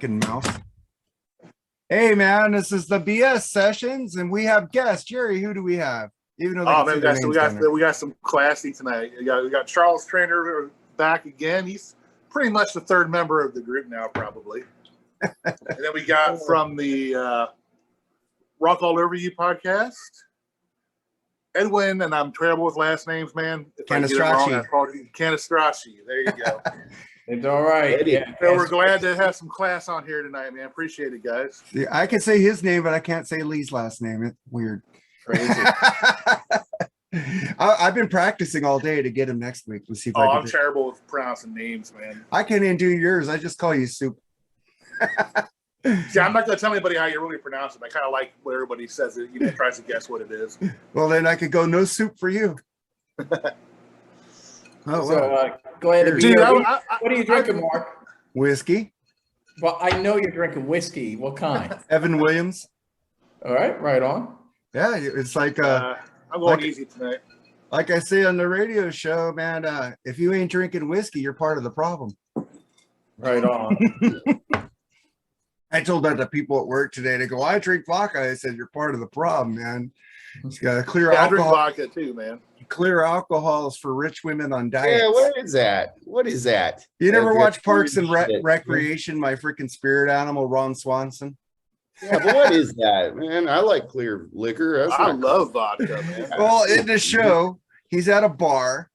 fucking mouse. Hey man, this is the BS sessions, and we have guests. Jerry, who do we have? Even though man, we got some classy tonight. We got Charles Traynor back again. He's pretty much the third member of the group now, probably. And then we got from the Rock All Over You podcast, Edwin, and I'm terrible with last names, man. If I get it wrong, I apologize. Cannistraci. There you go. It's all right. Eddy. Yeah, so we're glad to have some class on here tonight, man. Appreciate it, guys. Yeah, I can say his name, but I can't say Lee's last name. It's weird. Crazy. I've been practicing all day to get him next week. Let's see if I'm terrible with pronouncing names, man. I can't even do yours. I just call you Soup. See, I'm not going to tell anybody how you really pronounce it. I kind of like what everybody says it, tries to guess what it is. Well, then I could go no soup for you. Glad to be here. What are you drinking, Mark? Whiskey. Well, I know you're drinking whiskey. What kind? Evan Williams. All right, right on. Yeah, it's like I'm going easy tonight. Like I say on the radio show, man, if you ain't drinking whiskey, you're part of the problem. Right on. I told that to people at work today. They go, I drink vodka. I said, you're part of the problem, man. It's got to clear alcohol. I drink vodka too, man. Clear alcohol is for rich women on diets. Yeah, what is that? What is that? You never watch Parks and Recreation, my freaking spirit animal, Ron Swanson? Yeah, but what is that, man? I like clear liquor. I love vodka, man. Well, in the show, he's at a bar,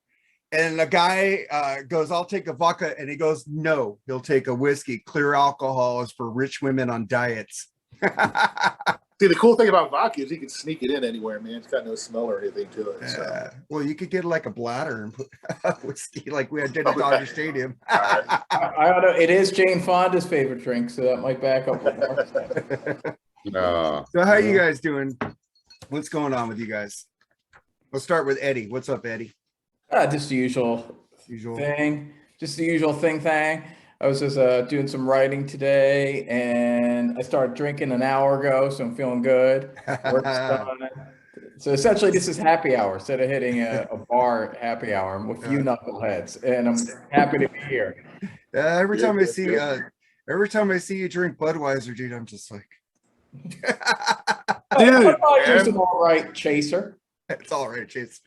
and the guy goes, I'll take a vodka. And he goes, no, he'll take a whiskey. Clear alcohol is for rich women on diets. See, the cool thing about vodka is you can sneak it in anywhere, man. It's got no smell or anything to it. So. Well, you could get like a bladder and put whiskey like we did at Dodger Stadium. I don't know. It is Jane Fonda's favorite drink, so that might back up what Mark's saying. So how you guys doing? What's going on with you guys? Let's start with Eddy. What's up, Eddy? Just the usual thing. Just the usual thing. I was just doing some writing today, and I started drinking an hour ago, so I'm feeling good. Work's done. So essentially, this is happy hour. Instead of hitting a bar happy hour, I'm with you knuckleheads, and I'm happy to be here. Every time I see you drink Budweiser, dude, I'm just like, dude, Budweiser's an all right chaser. It's all right, Chase.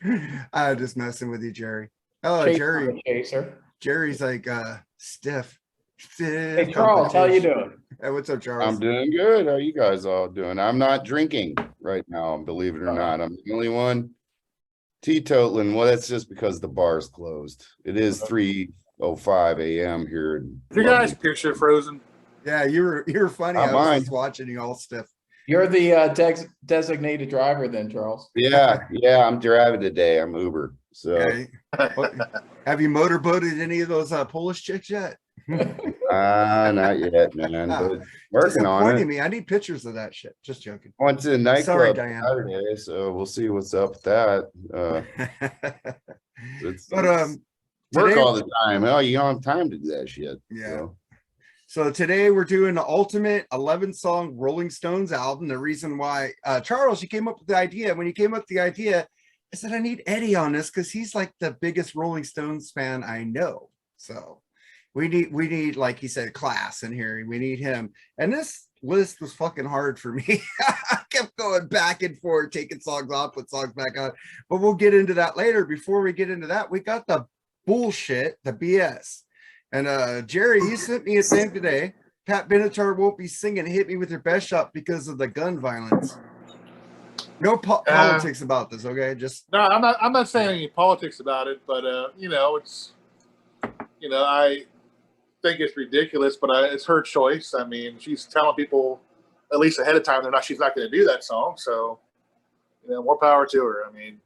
I'm just messing with you, Jerry. Oh, Chaser, chaser. Jerry's like stiff. Hey, Charles, how you doing? Hey, what's up, Charles? I'm doing good. How are you guys all doing? I'm not drinking right now, believe it or not. I'm the only one teetotaling. Well, that's just because the bar's closed. It is 3:05 a.m. here. Your guys' picture frozen. Yeah, you were funny. I was just watching you all stiff. You're the designated driver then, Charles. Yeah, I'm driving today. I'm Uber. So okay. Have you motorboated any of those Polish chicks yet? Not yet, man. But working on it. Me. I need pictures of that shit. Just joking. Went to a nightclub Saturday, so we'll see what's up with that. It's work all the time. Oh, you don't have time to do that shit. Yeah. So today we're doing the ultimate 11-song Rolling Stones album. The reason why, Charles, you came up with the idea. When you came up with the idea, I said, I need Eddy on this because he's like the biggest Rolling Stones fan I know. So we need, like he said, class in here. We need him. And this list was fucking hard for me. I kept going back and forth, taking songs off, put songs back on. But we'll get into that later. Before we get into that, we got the bullshit, the BS. And Jerry, you sent me a thing today. Pat Benatar won't be singing "Hit Me with Your Best Shot" because of the gun violence. No politics about this, okay? Just no. I'm not saying any politics about it, but it's I think it's ridiculous, but it's her choice. I mean, she's telling people at least ahead of time she's not going to do that song. So more power to her. I mean,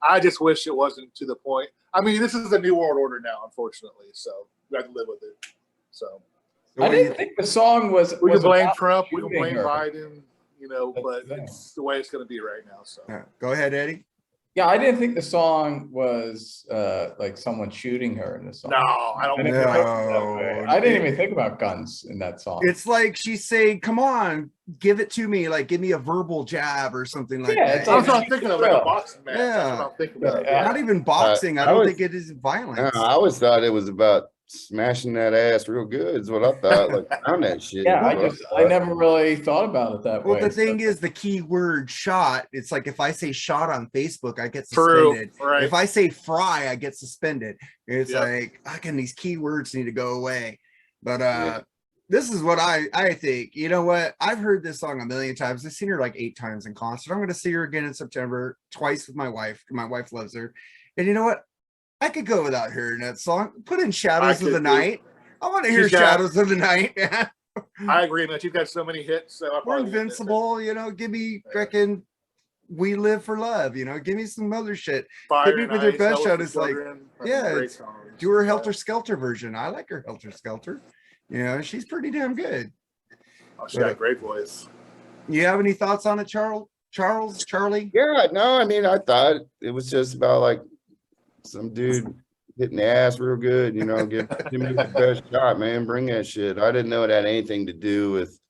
I just wish it wasn't to the point. I mean, this is a new world order now, unfortunately. So we have to live with it. So I didn't think the song was. We can blame Trump. We can blame Biden. But it's the way it's going to be right now. So go ahead, Eddy. Yeah, I didn't think the song was like someone shooting her in the song. No, I don't. I didn't even think about guns in that song. It's like she's saying, "Come on, give it to me. Like, give me a verbal jab or something like that." I was not thinking of like a boxing match. That's what I'm thinking about. Not even boxing. I don't think it is violence. I always thought it was about smashing that ass real good is what I thought. Like, found that shit. Yeah, is what I thought. never really thought about it that Well, way. the thing is, the key word shot, it's like if I say shot on Facebook, I get True, suspended. right. If I say fry, I get suspended. It's Yep. like, how can these key words need to go away? But Yeah. this is what I think. You know what? I've heard this song a million times. I've seen her like 8 times in concert. I'm going to see her again in September, twice with my wife. My wife loves her. And you know what? I could go without hearing that song. Put in Shadows of the Night. I want to hear Shadows of the Night. I agree, man. She's got so many hits. So We're invincible, you know. Give me freaking We Live for Love, you know. Give me some other shit. Hit me with your best shot. It's like, yeah, do her Helter Skelter version. I like her Helter Skelter. You know, she's pretty damn good. Oh, she got a great voice. You have any thoughts on it, Charlie? Yeah, no, I mean, I thought it was just about like some dude hitting the ass real good, you know, give me the best shot, man. Bring that shit. I didn't know it had anything to do with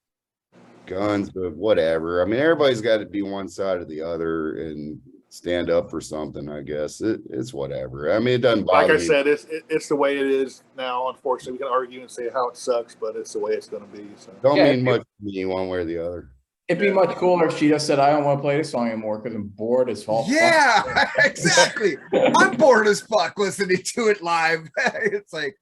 guns, but whatever. I mean, everybody's got to be one side or the other and stand up for something, I guess. It's whatever. I mean, it doesn't bother me. Like I said, it's the way it is now. Unfortunately, we can argue and say how it sucks, but it's the way it's going to be. So Don't mean much to me one way or the other. It'd be much cooler if she just said, I don't want to play this song anymore because I'm bored as fuck. Yeah, exactly. I'm bored as fuck listening to it live. It's like,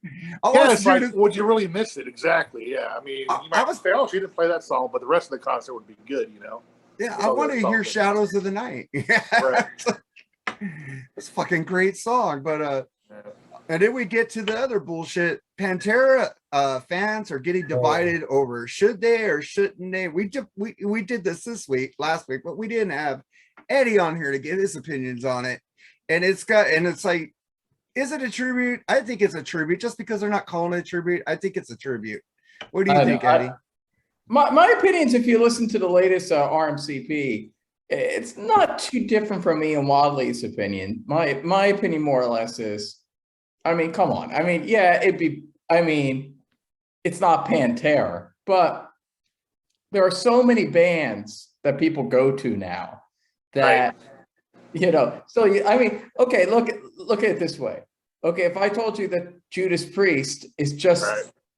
would you really miss it? Exactly. Yeah. I mean, you might say, oh, she didn't play that song, but the rest of the concert would be good, you know? Yeah, I want to hear Shadows of the Night. Right. It's a fucking great song, but and then we get to the other bullshit. Pantera fans are getting divided over should they or shouldn't they. We did this last week, but we didn't have Eddy on here to give his opinions on it. And it's like, is it a tribute? I think it's a tribute. Just because they're not calling it a tribute, I think it's a tribute. What do you think, Eddy? My opinions, if you listen to the latest RMCP, it's not too different from Ian Wadley's opinion. My opinion, more or less, is, I mean, come on. I mean, yeah, it's not Pantera, but there are so many bands that people go to now that, you know, so I mean, okay, look at it this way. Okay, if I told you that Judas Priest is just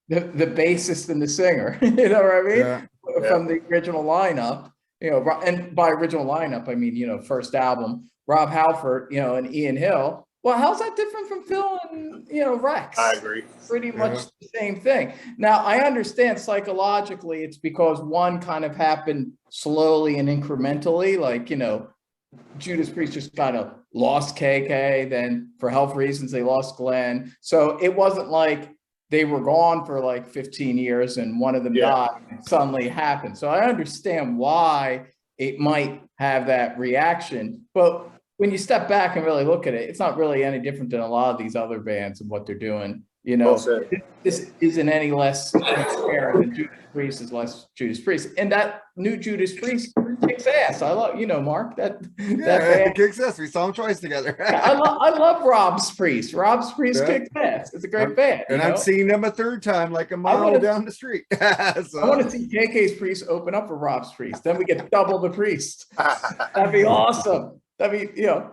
the bassist and the singer, you know what I mean? Yeah. From the original lineup, you know, and by original lineup, I mean, you know, first album, Rob Halford, you know, and Ian Hill. Well, how's that different from Phil and, you know, Rex? I agree. Pretty much the same thing. Now, I understand psychologically it's because one kind of happened slowly and incrementally, like, you know, Judas Priest just kind of lost KK, then for health reasons, they lost Glenn. So it wasn't like they were gone for like 15 years and one of them died and suddenly happened. So I understand why it might have that reaction, but when you step back and really look at it, it's not really any different than a lot of these other bands and what they're doing. You know, this isn't any less transparent than Judas Priest is less Judas Priest. And that new Judas Priest kicks ass. I love, you know, Mark, that band kicks ass. We saw them twice together. I love Rob's Priest. Rob's Priest kicks ass. It's a great band. And I'm seeing them a third time, like a mile down the street. So. I want to see KK's Priest open up for Rob's Priest. Then we get double the Priest. That'd be awesome. I mean, you know,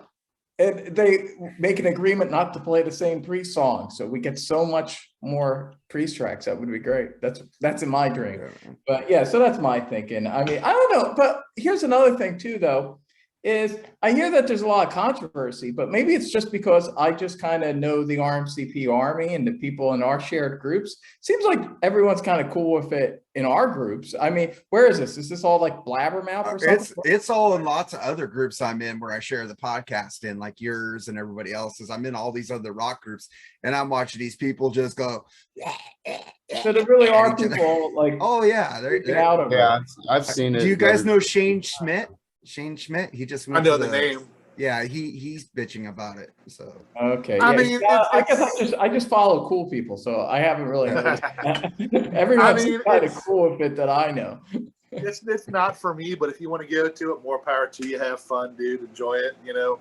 and they make an agreement not to play the same Priest song, so we get so much more Priest tracks. That would be great. That's in my dream. But yeah, so that's my thinking. I mean, I don't know, but here's another thing too, though, is I hear that there's a lot of controversy, but maybe it's just because I just kind of know the RMCP army and the people in our shared groups. Seems like everyone's kind of cool with it in our groups. I mean, where is this? Is this all like Blabbermouth or something? It's all in lots of other groups I'm in where I share the podcast in, like yours and everybody else's. I'm in all these other rock groups, and I'm watching these people just go. So there really are people like, oh yeah, they're out of it. I've seen it. Do you guys know Shane Schmidt? He just went. I know the name. Yeah, he's bitching about it. So okay. I mean, I guess I just follow cool people, so I haven't really noticed that. Everyone's kind of cool with it that I know. It's not for me, but if you want to go to it, more power to you. Have fun, dude. Enjoy it, you know.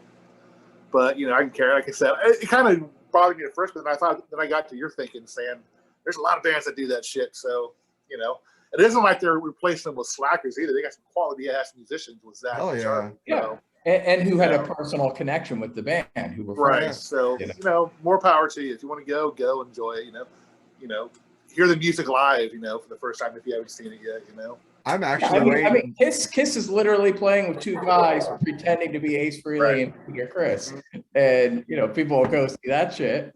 But you know, I can care. Like I said, it kind of bothered me at first, but then I got to your thinking, saying there's a lot of bands that do that shit. So you know. It isn't like they're replacing them with slackers either. They got some quality ass musicians with Zach. Oh yeah. You know? and who had a personal connection with the band, who were Right. friends. So, You know. more power to you. If you want to go enjoy it, hear the music live, for the first time if you haven't seen it yet, I'm actually waiting. I mean, Kiss is literally playing with two guys pretending to be Ace Frehley and Peter Criss, and people will go see that shit.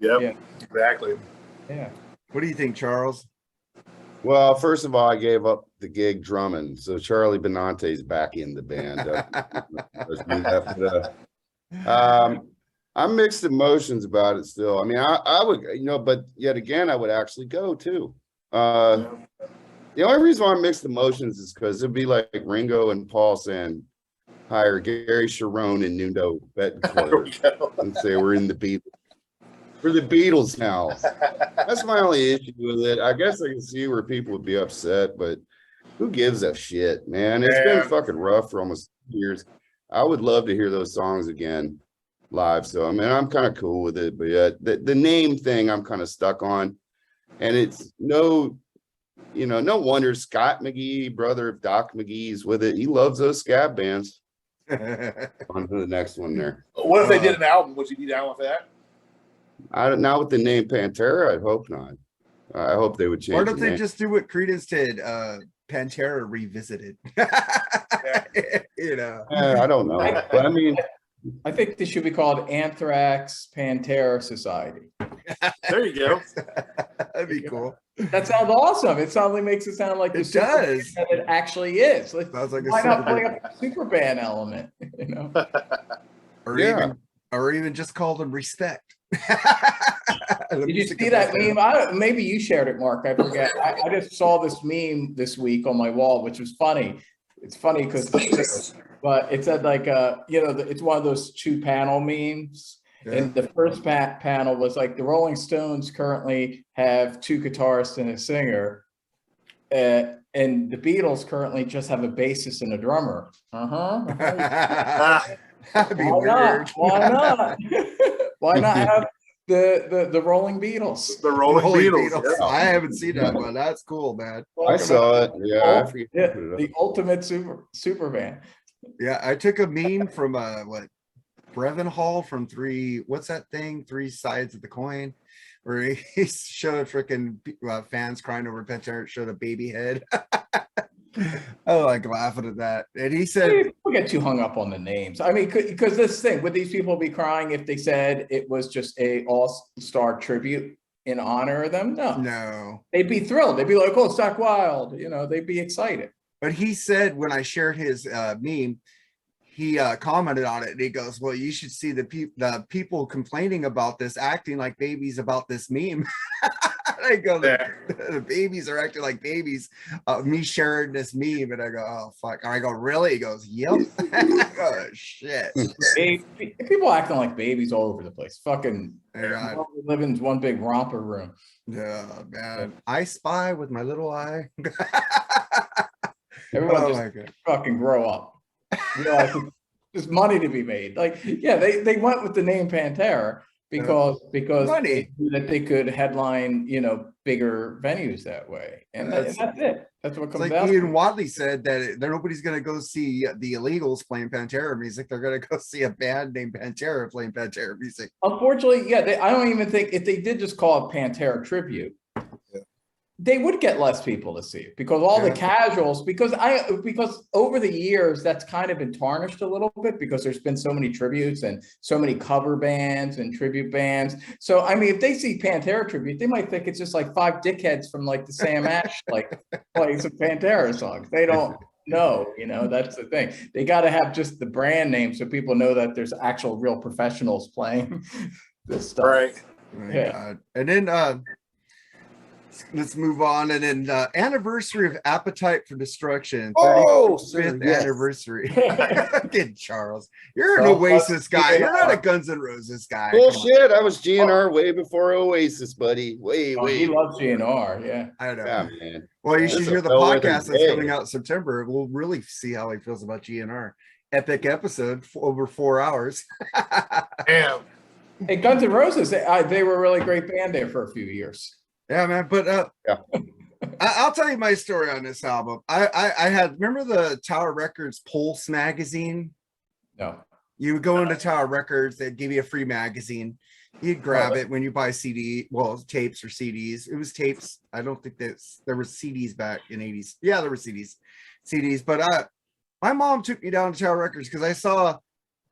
Yep. Yeah. Exactly. Yeah. What do you think, Charles? Well, first of all, I gave up the gig drumming, so Charlie Benante's back in the band. I'm mixed emotions about it still. I mean, I would, but yet again, I would actually go too. The only reason why I'm mixed emotions is because it'd be like Ringo and Paul saying, hire Gary Sharon and Nuno Betancourt and say we're in the Beatles. We're the Beatles now. That's my only issue with it. I guess I can see where people would be upset, but who gives a shit, man? It's been fucking rough for almost years. I would love to hear those songs again live. So, I mean, I'm kind of cool with it, but yeah, the name thing I'm kind of stuck on. And it's no wonder Scott McGee, brother of Doc McGee's with it. He loves those scab bands. On to the next one there. What if they did an album? Would you be down with that? Not with the name Pantera. I hope not. I hope they would change. Why don't they just do what Creedence did? Pantera Revisited. I don't know. But I mean, I think they should be called Anthrax Pantera Society. There you go. That'd be cool. That sounds awesome. It makes it sound like it does. That it actually is. Sounds like why not play a super band element? Or even just call them Respect. Did you see that meme? Maybe you shared it, Mark. I forget. I just saw this meme this week on my wall, which was funny. It's funny because, but it said like, it's one of those 2-panel memes. Yeah. And the first panel was like the Rolling Stones currently have 2 guitarists and a singer, and the Beatles currently just have a bassist and a drummer. That'd be weird. Why not? Why not have the Rolling Beatles? The Rolling Beatles. Yeah. I haven't seen that one. That's cool, man. I saw it. Yeah, I forget. The ultimate super band. Yeah, I took a meme from Brevin Hall from what's that thing? 3 Sides of the Coin, where he showed freaking fans crying over Pantera, showed a baby head. I like laughing at that. And he said, people get too hung up on the names. I mean, because this thing, would these people be crying if they said it was just a all-star tribute in honor of them? No. They'd be thrilled. They'd be like, oh, Zach Wild. They'd be excited. But he said when I shared his meme, he commented on it and he goes, well, you should see the people complaining about this, acting like babies about this meme. I go, the babies are acting like babies. Me sharing this meme, and I go, oh fuck. And I go, really? He goes, yep. I go, oh, shit. People acting like babies all over the place. Fucking live in one big romper room. Yeah, man. I spy with my little eye. Everyone just fucking grow up. There's money to be made. Like, yeah, they went with the name Pantera because money. That they could headline, bigger venues that way. And that's it. That's what comes out. Like Ian Wadley said that nobody's going to go see the Illegals playing Pantera music. They're going to go see a band named Pantera playing Pantera music. Unfortunately, I don't even think if they did just call it Pantera Tribute, they would get less people to see it because all the casuals, because over the years, that's kind of been tarnished a little bit because there's been so many tributes and so many cover bands and tribute bands. So, I mean, if they see Pantera Tribute, they might think it's just like 5 dickheads from like the Sam Ash, playing some Pantera songs. They don't know, that's the thing. They got to have just the brand name so people know that there's actual real professionals playing this stuff. Right. God. And then, let's move on. And then anniversary of Appetite for Destruction. 35th anniversary. Get Charles. You're an Oasis guy. You're not a Guns N' Roses guy. Bullshit. I was GNR way before Oasis, buddy. Way. He loves GNR. Yeah. I know. Yeah, man. Well, you should hear the podcast that's coming out in September. We'll really see how he feels about GNR. Epic episode for over 4 hours. Damn. Hey, Guns N' Roses, they were a really great band there for a few years. Yeah, man. But I'll tell you my story on this album. I had remember the Tower Records Pulse magazine. No. You would go into Tower Records, they'd give you a free magazine. You'd grab it when you buy CD, well, tapes or CDs. It was tapes. I don't think there were CDs back in 80s. Yeah, there were CDs. But my mom took me down to Tower Records because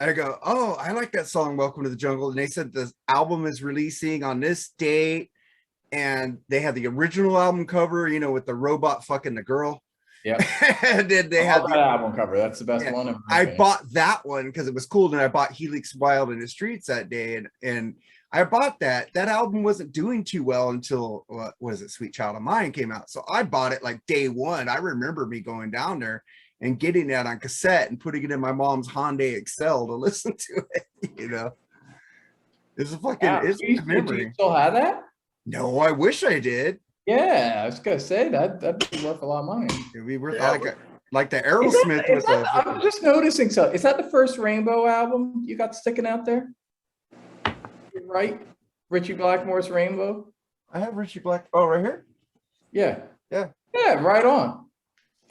I go, oh, I like that song, Welcome to the Jungle. And they said the album is releasing on this date. And they had the original album cover, with the robot fucking the girl. Yep. And then they had that album cover. That's the best one. I bought that one because it was cool. And I bought Helix Wild in the Streets that day. And I bought that. That album wasn't doing too well until, what was it, Sweet Child of Mine came out. So I bought it like day one. I remember me going down there and getting that on cassette and putting it in my mom's Hyundai Excel to listen to it. It's a fucking, it's a memory. Do you still have that? No, I wish I did. Yeah, I was gonna say that'd be worth a lot of money. It'd be worth like the Aerosmith with the. I'm just noticing. So, is that the first Rainbow album you got sticking out there? You're right, Richie Blackmore's Rainbow. I have Richie Black. Oh, right here. Yeah. Yeah. Yeah. Right on.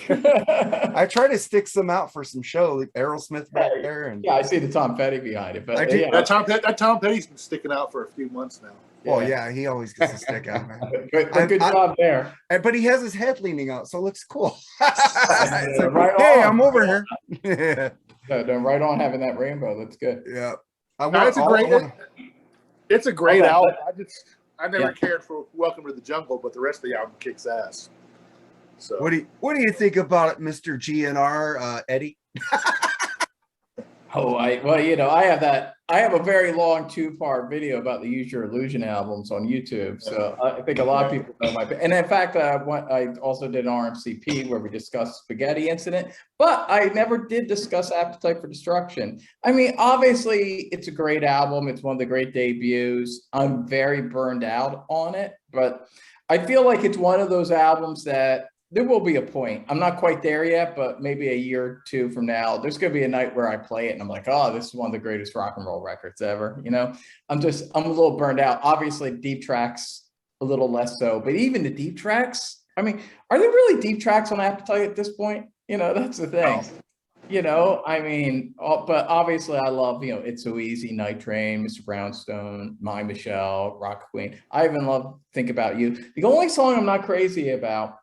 I try to stick some out for some show, like Aerosmith back there, and yeah, I see the Tom Petty behind it. But that Tom Petty's been sticking out for a few months now. Well, yeah, he always gets a stick out, man. Good job there. But he has his head leaning out, so it looks cool. Like, right hey, I'm over here. Right on having that rainbow. That's good. Yeah, it's a great album. I never cared for Welcome to the Jungle, but the rest of the album kicks ass. So what do you think about it, Mr. GNR, Eddy? I have a very long 2-part video about the Use Your Illusion albums on YouTube. So I think a lot of people know and in fact, I also did an RMCP where we discussed Spaghetti Incident, but I never did discuss Appetite for Destruction. I mean, obviously it's a great album. It's one of the great debuts. I'm very burned out on it, but I feel like it's one of those albums that there will be a point. I'm not quite there yet, but maybe a year or two from now, there's going to be a night where I play it and I'm like, oh, this is one of the greatest rock and roll records ever. I'm a little burned out. Obviously, deep tracks, a little less so, but even the deep tracks, I mean, are there really deep tracks on Appetite at this point? That's the thing. But obviously I love, It's So Easy, Night Train, Mr. Brownstone, My Michelle, Rock Queen. I even love Think About You. The only song I'm not crazy about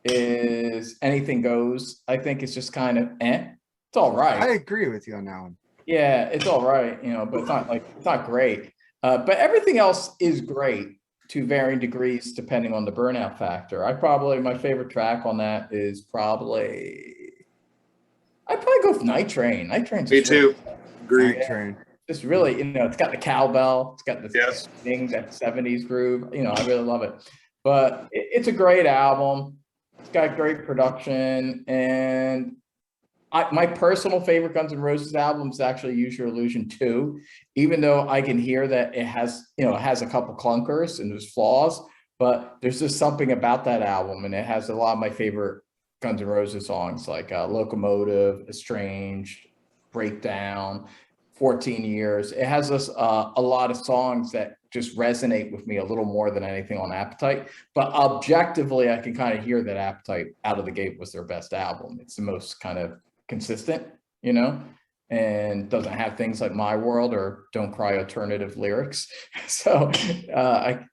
is Anything Goes. I think it's just kind of it's all right. I agree with you on that one. Yeah, it's all right, but it's not great. But everything else is great to varying degrees depending on the burnout factor. My favorite track on that is I'd probably go with Night Train. Night Train's me too. Great Train. It's really, it's got the cowbell, it's got the thing, that 70s groove. I really love it. But it's a great album. It's got great production, and my personal favorite Guns N' Roses album is actually Use Your Illusion 2, even though I can hear that it has a couple clunkers and there's flaws, but there's just something about that album, and it has a lot of my favorite Guns N' Roses songs like Locomotive, Estranged, Breakdown, 14 Years. It has a lot of songs that just resonate with me a little more than anything on Appetite, but objectively I can kind of hear that Appetite out of the gate was their best album. It's the most kind of consistent, and doesn't have things like My World or Don't Cry alternative lyrics. So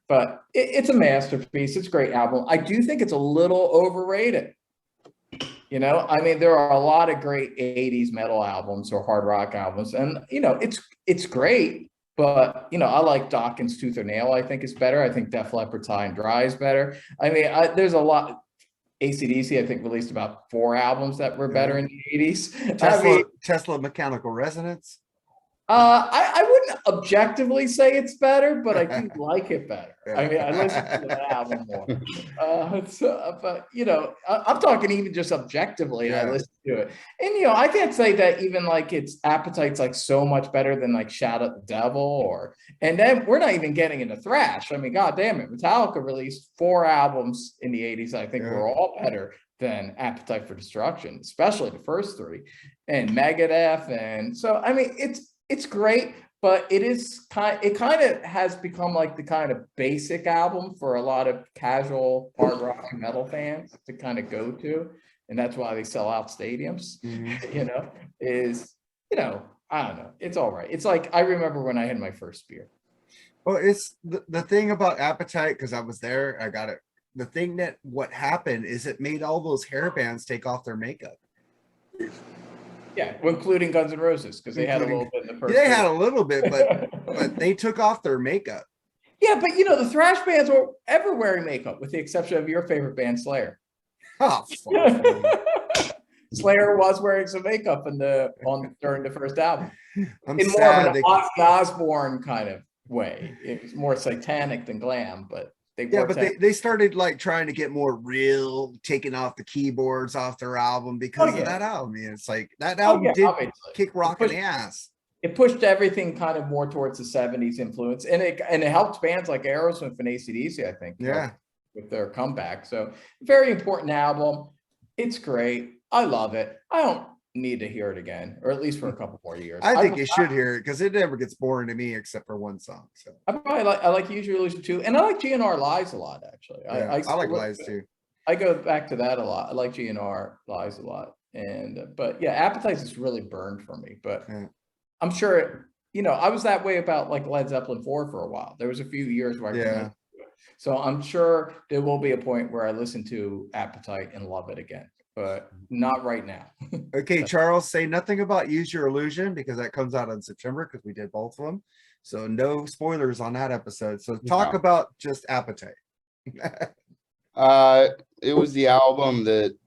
but it's a masterpiece. It's a great album. I do think it's a little overrated. There are a lot of great 80s metal albums or hard rock albums, and it's great. But, I like Dawkins Tooth or Nail, I think is better. I think Def Leppard's High and Dry is better. There's a lot. AC/DC, I think, released about 4 albums that were better in the 80s. Tesla Mechanical Resonance. I wouldn't objectively say it's better, but I do like it better. I listen to the album more. But I'm talking even just objectively. I listen to it, and I can't say that even like its Appetite's like so much better than like Shout at the Devil and then we're not even getting into thrash. God damn it, Metallica released 4 albums in the 80s. I think were all better than Appetite for Destruction, especially the first 3, and Megadeth, and so it's great, but it kind of has become like the kind of basic album for a lot of casual hard rock and metal fans to kind of go to, and that's why they sell out stadiums. I don't know. It's all right. It's like I remember when I had my first beer. Well, it's the thing about Appetite, because I was there, I got it. The thing that what happened is it made all those hair bands take off their makeup. Yeah, including Guns N' Roses, because they had a little bit in the first. They had a little bit, but they took off their makeup. Yeah, but you know, the thrash bands were ever wearing makeup, with the exception of your favorite band, Slayer. Oh, Slayer was wearing some makeup during the first album. I'm in more sad of an Ozzy Osbourne kind of way. It was more satanic than glam, but they started like trying to get more real, taking off the keyboards off their album because of that album. It's like that album did kick rock in the ass. It pushed everything kind of more towards the 70s influence, and it helped bands like Aerosmith and AC/DC, I think. Yeah. With their comeback. So very important album. It's great. I love it. I don't need to hear it again, or at least for a couple more years. I think you should hear it because it never gets boring to me except for one song. So I like Use Your Illusion too, and I like GNR Lies a lot actually. Yeah, I like Lies too. I go back to that a lot. I like GNR Lies a lot, and but yeah, Appetite is really burned for me. But I'm sure I was that way about like Led Zeppelin 4 for a while. There was a few years where I couldn't listen to it. So I'm sure there will be a point where I listen to Appetite and love it again, but not right now. Okay, Charles, say nothing about Use Your Illusion because that comes out in September because we did both of them. So no spoilers on that episode. So talk about just Appetite. It was the album that,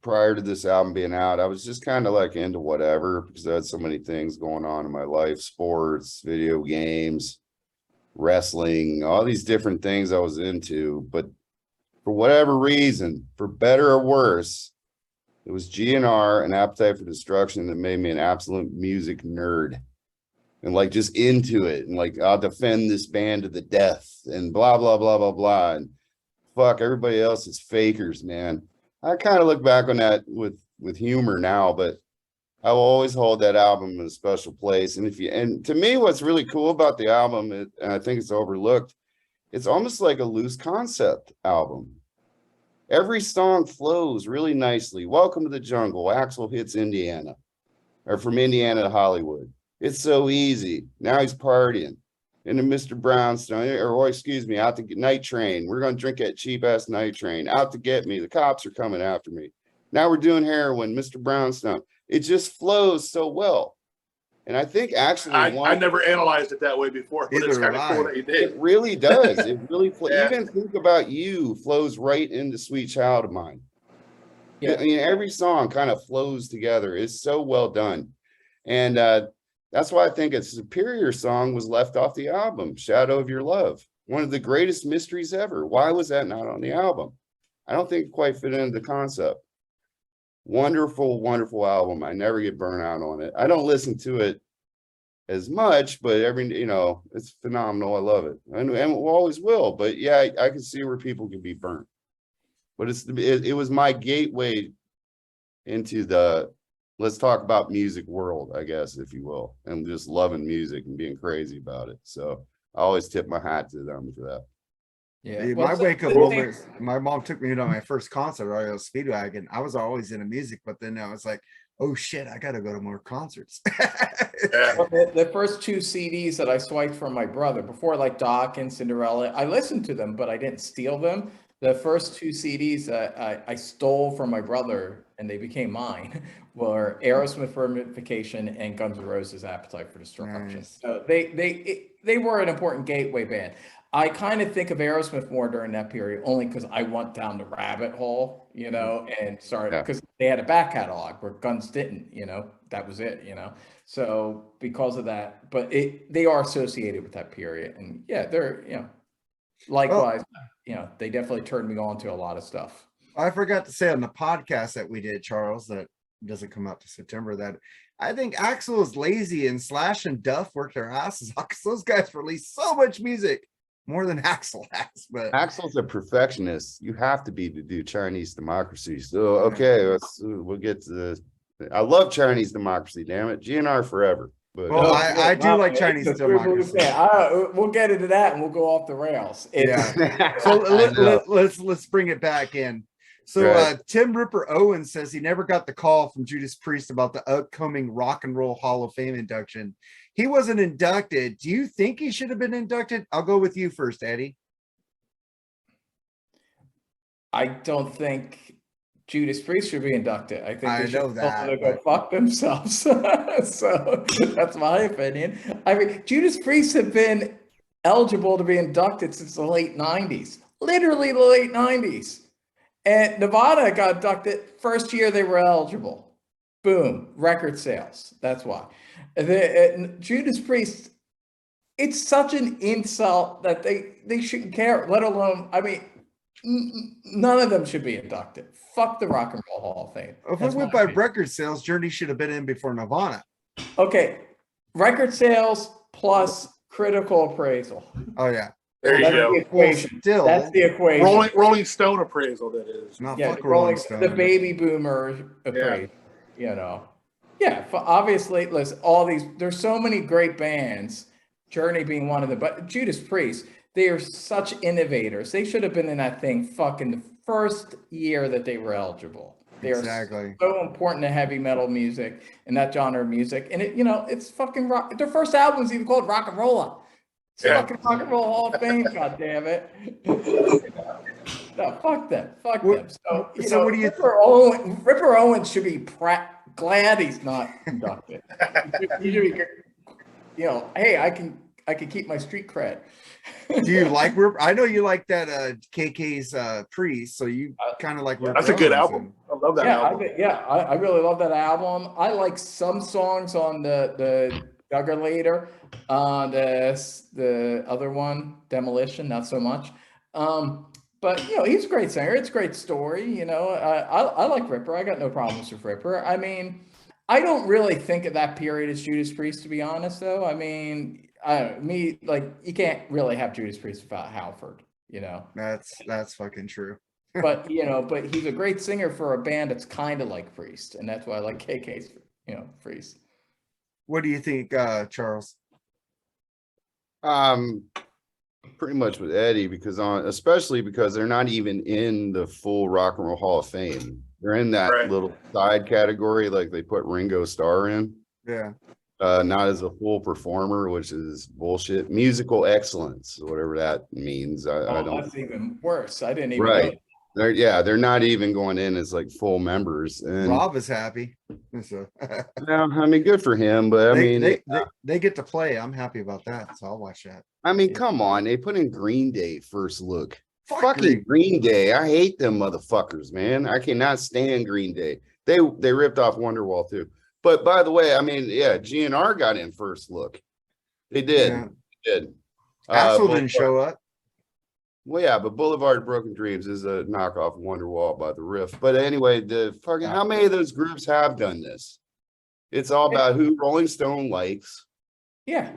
prior to this album being out, I was just kind of like into whatever because I had so many things going on in my life, sports, video games, wrestling, all these different things I was into. But for whatever reason, for better or worse, it was GNR and Appetite for Destruction that made me an absolute music nerd and like just into it. And like, I'll defend this band to the death and blah, blah, blah, blah, blah. And fuck, everybody else is fakers, man. I kind of look back on that with humor now, but I will always hold that album in a special place. And to me, what's really cool about the album, and I think it's overlooked, it's almost like a loose concept album. Every song flows really nicely. Welcome to the Jungle. Axl hits Indiana, or from Indiana to Hollywood. It's so easy. Now he's partying. Into Mr. Brownstone, or excuse me, out to Night Train. We're going to drink at cheap ass Night Train. Out to get me. The cops are coming after me. Now we're doing heroin, Mr. Brownstone. It just flows so well. And I think actually I never analyzed it that way before, but it's kind of cool that you did. It really does. It really even Think About You flows right into Sweet Child of Mine. Yeah. I mean, every song kind of flows together. It's so well done. And that's why I think a superior song was left off the album, Shadow of Your Love. One of the greatest mysteries ever. Why was that not on the album? I don't think it quite fit into the concept. Wonderful, wonderful album. I never get burnt out on it. I don't listen to it as much, but it's phenomenal. I love it. And always will. But yeah, I can see where people can be burnt. But it was my gateway into the let's talk about music world, I guess, if you will, and just loving music and being crazy about it. So I always tip my hat to them for that. Yeah, my wake up moment. My mom took me to my first concert, Royal Speedwagon. I was always into music, but then I was like, oh shit, I got to go to more concerts. The first two CDs that I swiped from my brother before, like Doc and Cinderella, I listened to them, but I didn't steal them. The first two CDs that I stole from my brother and they became mine were Aerosmith Vermification and Guns N' Roses Appetite for Destruction. Nice. So they were an important gateway band. I kind of think of Aerosmith more during that period, only because I went down the rabbit hole, and started because they had a back catalog where Guns didn't, that was it, So because of that, but they are associated with that period, and yeah, they're likewise, they definitely turned me on to a lot of stuff. I forgot to say on the podcast that we did, Charles, that doesn't come out to September, that I think Axl is lazy and Slash and Duff work their asses off because those guys release so much music. More than Axl has, but Axl's a perfectionist. You have to be to do Chinese Democracy. So okay, we'll get to this. I love Chinese Democracy. Damn it, GNR forever. But well, I do like Chinese Democracy. We'll get into that and we'll go off the rails. So let's bring it back in. So Right. Tim Ripper Owens says he never got the call from Judas Priest about the upcoming Rock and Roll Hall of Fame induction. He wasn't inducted. Do you think he should have been inducted? I'll go with you first, Eddie. I don't think Judas Priest should be inducted. I think I they should know that, tell them to go but- fuck themselves. So that's my opinion. I mean, Judas Priest have been eligible to be inducted since the late 90s, literally the late 90s. And Nevada got inducted first year they were eligible. Boom, record sales. That's why. Judas Priest, it's such an insult that they shouldn't care, let alone, I mean, none of them should be inducted. Fuck the Rock and Roll Hall of Fame. If That's we went my by opinion. record sales, Journey should have been in before Nirvana. Okay, record sales plus critical appraisal. Oh yeah. There you That's go. the equation. Still, That's the equation. Rolling Stone appraisal, that is. not Yeah, fuck Rolling Stone. the baby boomer appraisal. You know, yeah. Obviously, listen, all these. There's so many great bands. Journey being one of them, but Judas Priest. They are such innovators. They should have been in that thing fucking the first year that they were eligible. They Exactly. are so important to heavy metal music and that genre of music. And it, you know, it's fucking rock. Their first album is even called Rock and Rolla. It's fucking Rock and Roll Hall of Fame. God damn it. No, fuck them. Fuck them. So, you know, what do you? Ripper Owens should be glad he's not inducted. He should be, you know, hey, I can keep my street cred. Do you like Ripper? I know you like that KK's Priest, so you kind of like Ripper. That's a good Owens album. I love that Yeah, album. I really love that album. I like some songs on the Duggar later. The other one, Demolition, not so much. But you know, he's a great singer. It's a great story. You know, I like Ripper. I got no problems with Ripper. I mean, I don't really think of that period as Judas Priest, to be honest. Though, I mean, like you can't really have Judas Priest without Halford. You know, That's fucking true. but you know, but he's a great singer for a band that's kind of like Priest, and that's why I like KK's, you know, Priest. What do you think, Charles? Pretty much with Eddie, because especially because they're not even in the full Rock and Roll Hall of Fame. They're in that Right. little side category, like they put Ringo Starr in. Yeah. Not as a full performer, which is bullshit. Musical excellence, whatever that means. I don't. That's even worse. I didn't even Right. know. They're not even going in as like full members. And Rob is happy. So, yeah, I mean, good for him, but they get to play. I'm happy about that, so I'll watch that. I mean, come on, they put in Green Day first look. Fuck Fucking Green Day. I hate them motherfuckers, man. I cannot stand Green Day. They ripped off Wonderwall too. But by the way, I mean, yeah, GNR got in first look. They did. Yeah. They did. Axel But- didn't show up. Well, yeah, but Boulevard of Broken Dreams is a knockoff of Wonderwall by the riff. But anyway, how many of those groups have done this? It's all about who Rolling Stone likes. Yeah.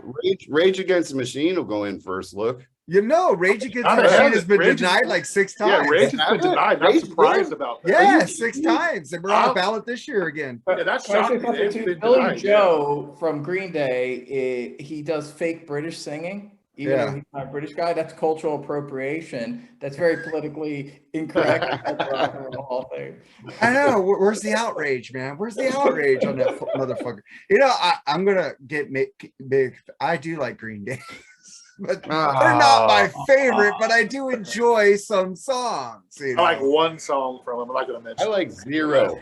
Rage Against the Machine will go in first look. You know, Rage Against Not the a Machine habit. has been Rage is- denied like 6 Yeah, times. Rage has been denied. I'm Rage surprised did? about that. Yeah, 6 times. They were on Wow. a ballot this year again. Yeah, that's Can I say shocking. something It's too? been Billy denied, Joe from Green Day, he does fake British singing, even Yeah. though he's not a British guy. That's cultural appropriation. That's very politically incorrect. That's Rock and Roll Hall of Fame. I know. Where's the outrage, man? Where's the outrage on that motherfucker? You know, I'm gonna get big. I do like Green Day, but they're not my favorite. But I do enjoy some songs. You I know? like one song from him. I'm not going to mention. I like Zero.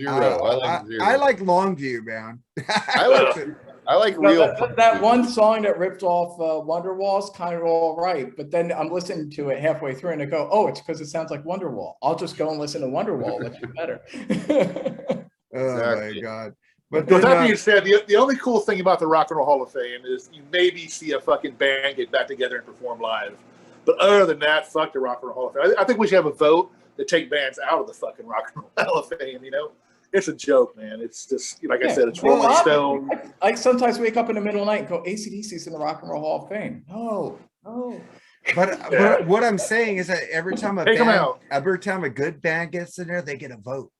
I like Longview, man. I like No, real. that one song that ripped off Wonderwall's kind of all right, but then I'm listening to it halfway through and I go, oh, it's because it sounds like Wonderwall. I'll just go and listen to Wonderwall, which is better. Oh Exactly. my god! But But then, that being said, the only cool thing about the Rock and Roll Hall of Fame is you maybe see a fucking band get back together and perform live. But other than that, fuck the Rock and Roll Hall of Fame. I think we should have a vote to take bands out of the fucking Rock and Roll Hall of Fame. You know, it's a joke, man. It's just like I said, it's Well, Rolling Stone. I sometimes wake up in the middle of the night and go, AC/DC's in the Rock and Roll Hall of Fame. No. but what I'm saying is that every time Take 'em out. every time a good band gets in there, they get a vote.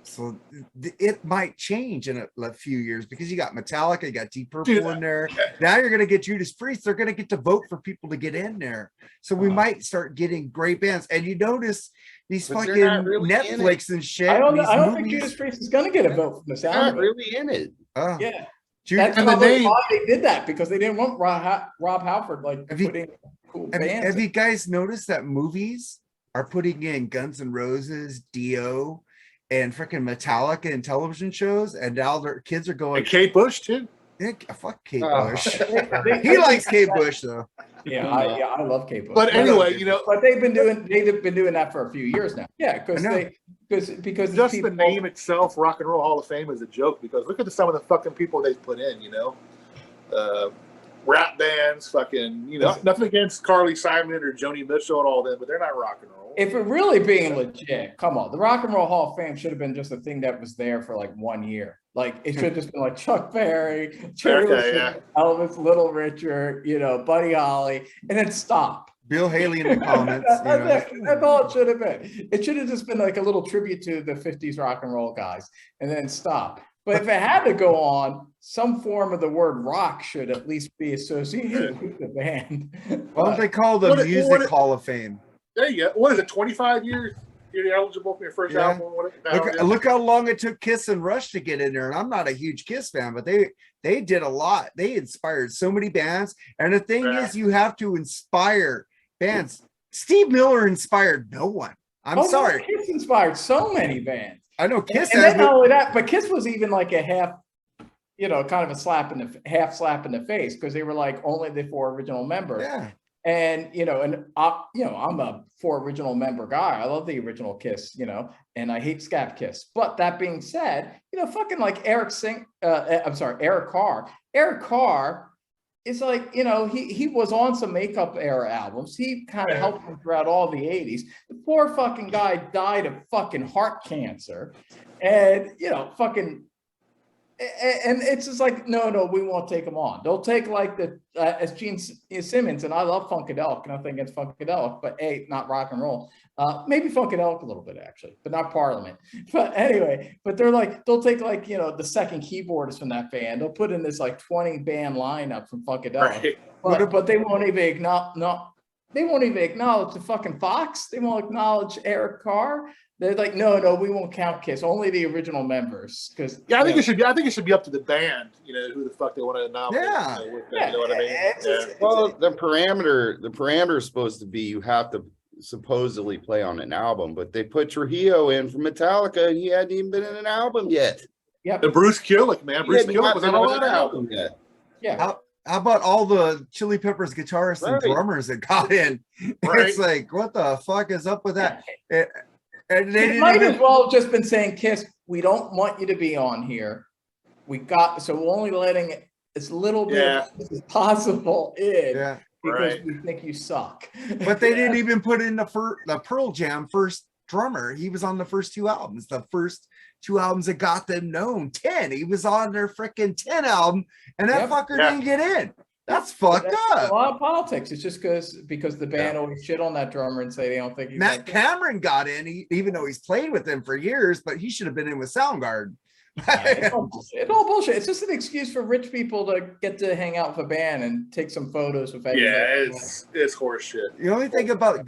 So it might change in a few years because you got Metallica, you got Deep Purple in there. Now you're going to get Judas Priest. They're going to get to vote for people to get in there. So we might start getting great bands. And you notice these fucking really Netflix and shit. I don't think Judas Priest is going to get a vote from the sound. Not really in it. Oh. Yeah. Judas, That's probably why they did that, because they didn't want Rob Halford putting cool bands. Have you guys noticed that movies are putting in Guns N' Roses, Dio, and freaking Metallica in television shows, and now their kids are going. And Kate Bush too. Yeah, fuck Kate Bush. He likes Kate Bush though. Yeah, I love Kate Bush. But anyway, but they've been doing that for a few years now. Yeah, because just the name itself, Rock and Roll Hall of Fame, is a joke. Because look at some of the fucking people they put in. Rap bands, fucking, nothing against Carly Simon or Joni Mitchell and all them, but they're not rock and roll. If it really being legit, come on, the Rock and Roll Hall of Fame should have been just a thing that was there for like 1 year. Like it should have just been like Chuck Berry, Elvis, Little Richard, Buddy Holly, and then stop. Bill Haley in the comments. That's all it should have been. It should have just been like a little tribute to the 50s rock and roll guys, and then stop. But if it had to go on, some form of the word rock should at least be associated with the band. Why don't they call the Music Hall of Fame? There you go. What is it, 25 years? You're eligible for your first album? Look how long it took Kiss and Rush to get in there. And I'm not a huge Kiss fan, but they did a lot. They inspired so many bands. And the thing is, you have to inspire bands. Steve Miller inspired no one. I'm sorry. Kiss inspired so many bands. I know Kiss. And then not only that, but Kiss was even like a half, kind of a half slap in the face, because they were like only the 4 original members. Yeah. And I'm a 4 original member guy. I love the original Kiss, and I hate Scat Kiss. But that being said, fucking like Eric Carr. Eric Carr is like, he was on some Makeup era albums. He kind of helped him throughout all the 80s. The poor fucking guy died of fucking heart cancer, and and it's just like, no, we won't take them on. They'll take like as Gene Simmons, and I love Funkadelic, nothing against Funkadelic, but not rock and roll. Maybe Funkadelic a little bit actually, but not Parliament. But anyway, they'll take like, the second keyboardist from that band. They'll put in this like 20 band lineup from Funkadelic, but they won't even acknowledge. They won't even acknowledge the fucking Fox. They won't acknowledge Eric Carr. They're like, no, we won't count Kiss. Only the original members. Because I think it should be up to the band. who the fuck they want to nominate. Yeah. You know what I mean? Well, the parameter is supposed to be you have to supposedly play on an album, but they put Trujillo in from Metallica, and he hadn't even been in an album yet. Yeah. And Bruce Kulick, man. Bruce Kulick was on a lot of albums yet. Yeah. How about all the Chili Peppers guitarists and drummers that got in? It's like, what the fuck is up with that? And they might as well have just been saying, Kiss, we don't want you to be on here. We're only letting as little bit as possible in because we think you suck. But they didn't even put in the Pearl Jam first drummer. He was on the first 2 albums. The first 2 albums that got them known. 10. He was on their freaking 10 album, and that fucker didn't get in. That's fucked up. A lot of politics. It's just because the band always shit on that drummer and say they don't think he's Matt Cameron got in, even though he's played with them for years, but he should have been in with Soundgarden. It's all bullshit. It's just an excuse for rich people to get to hang out with a band and take some photos with Eddie. It's horse shit. The only thing about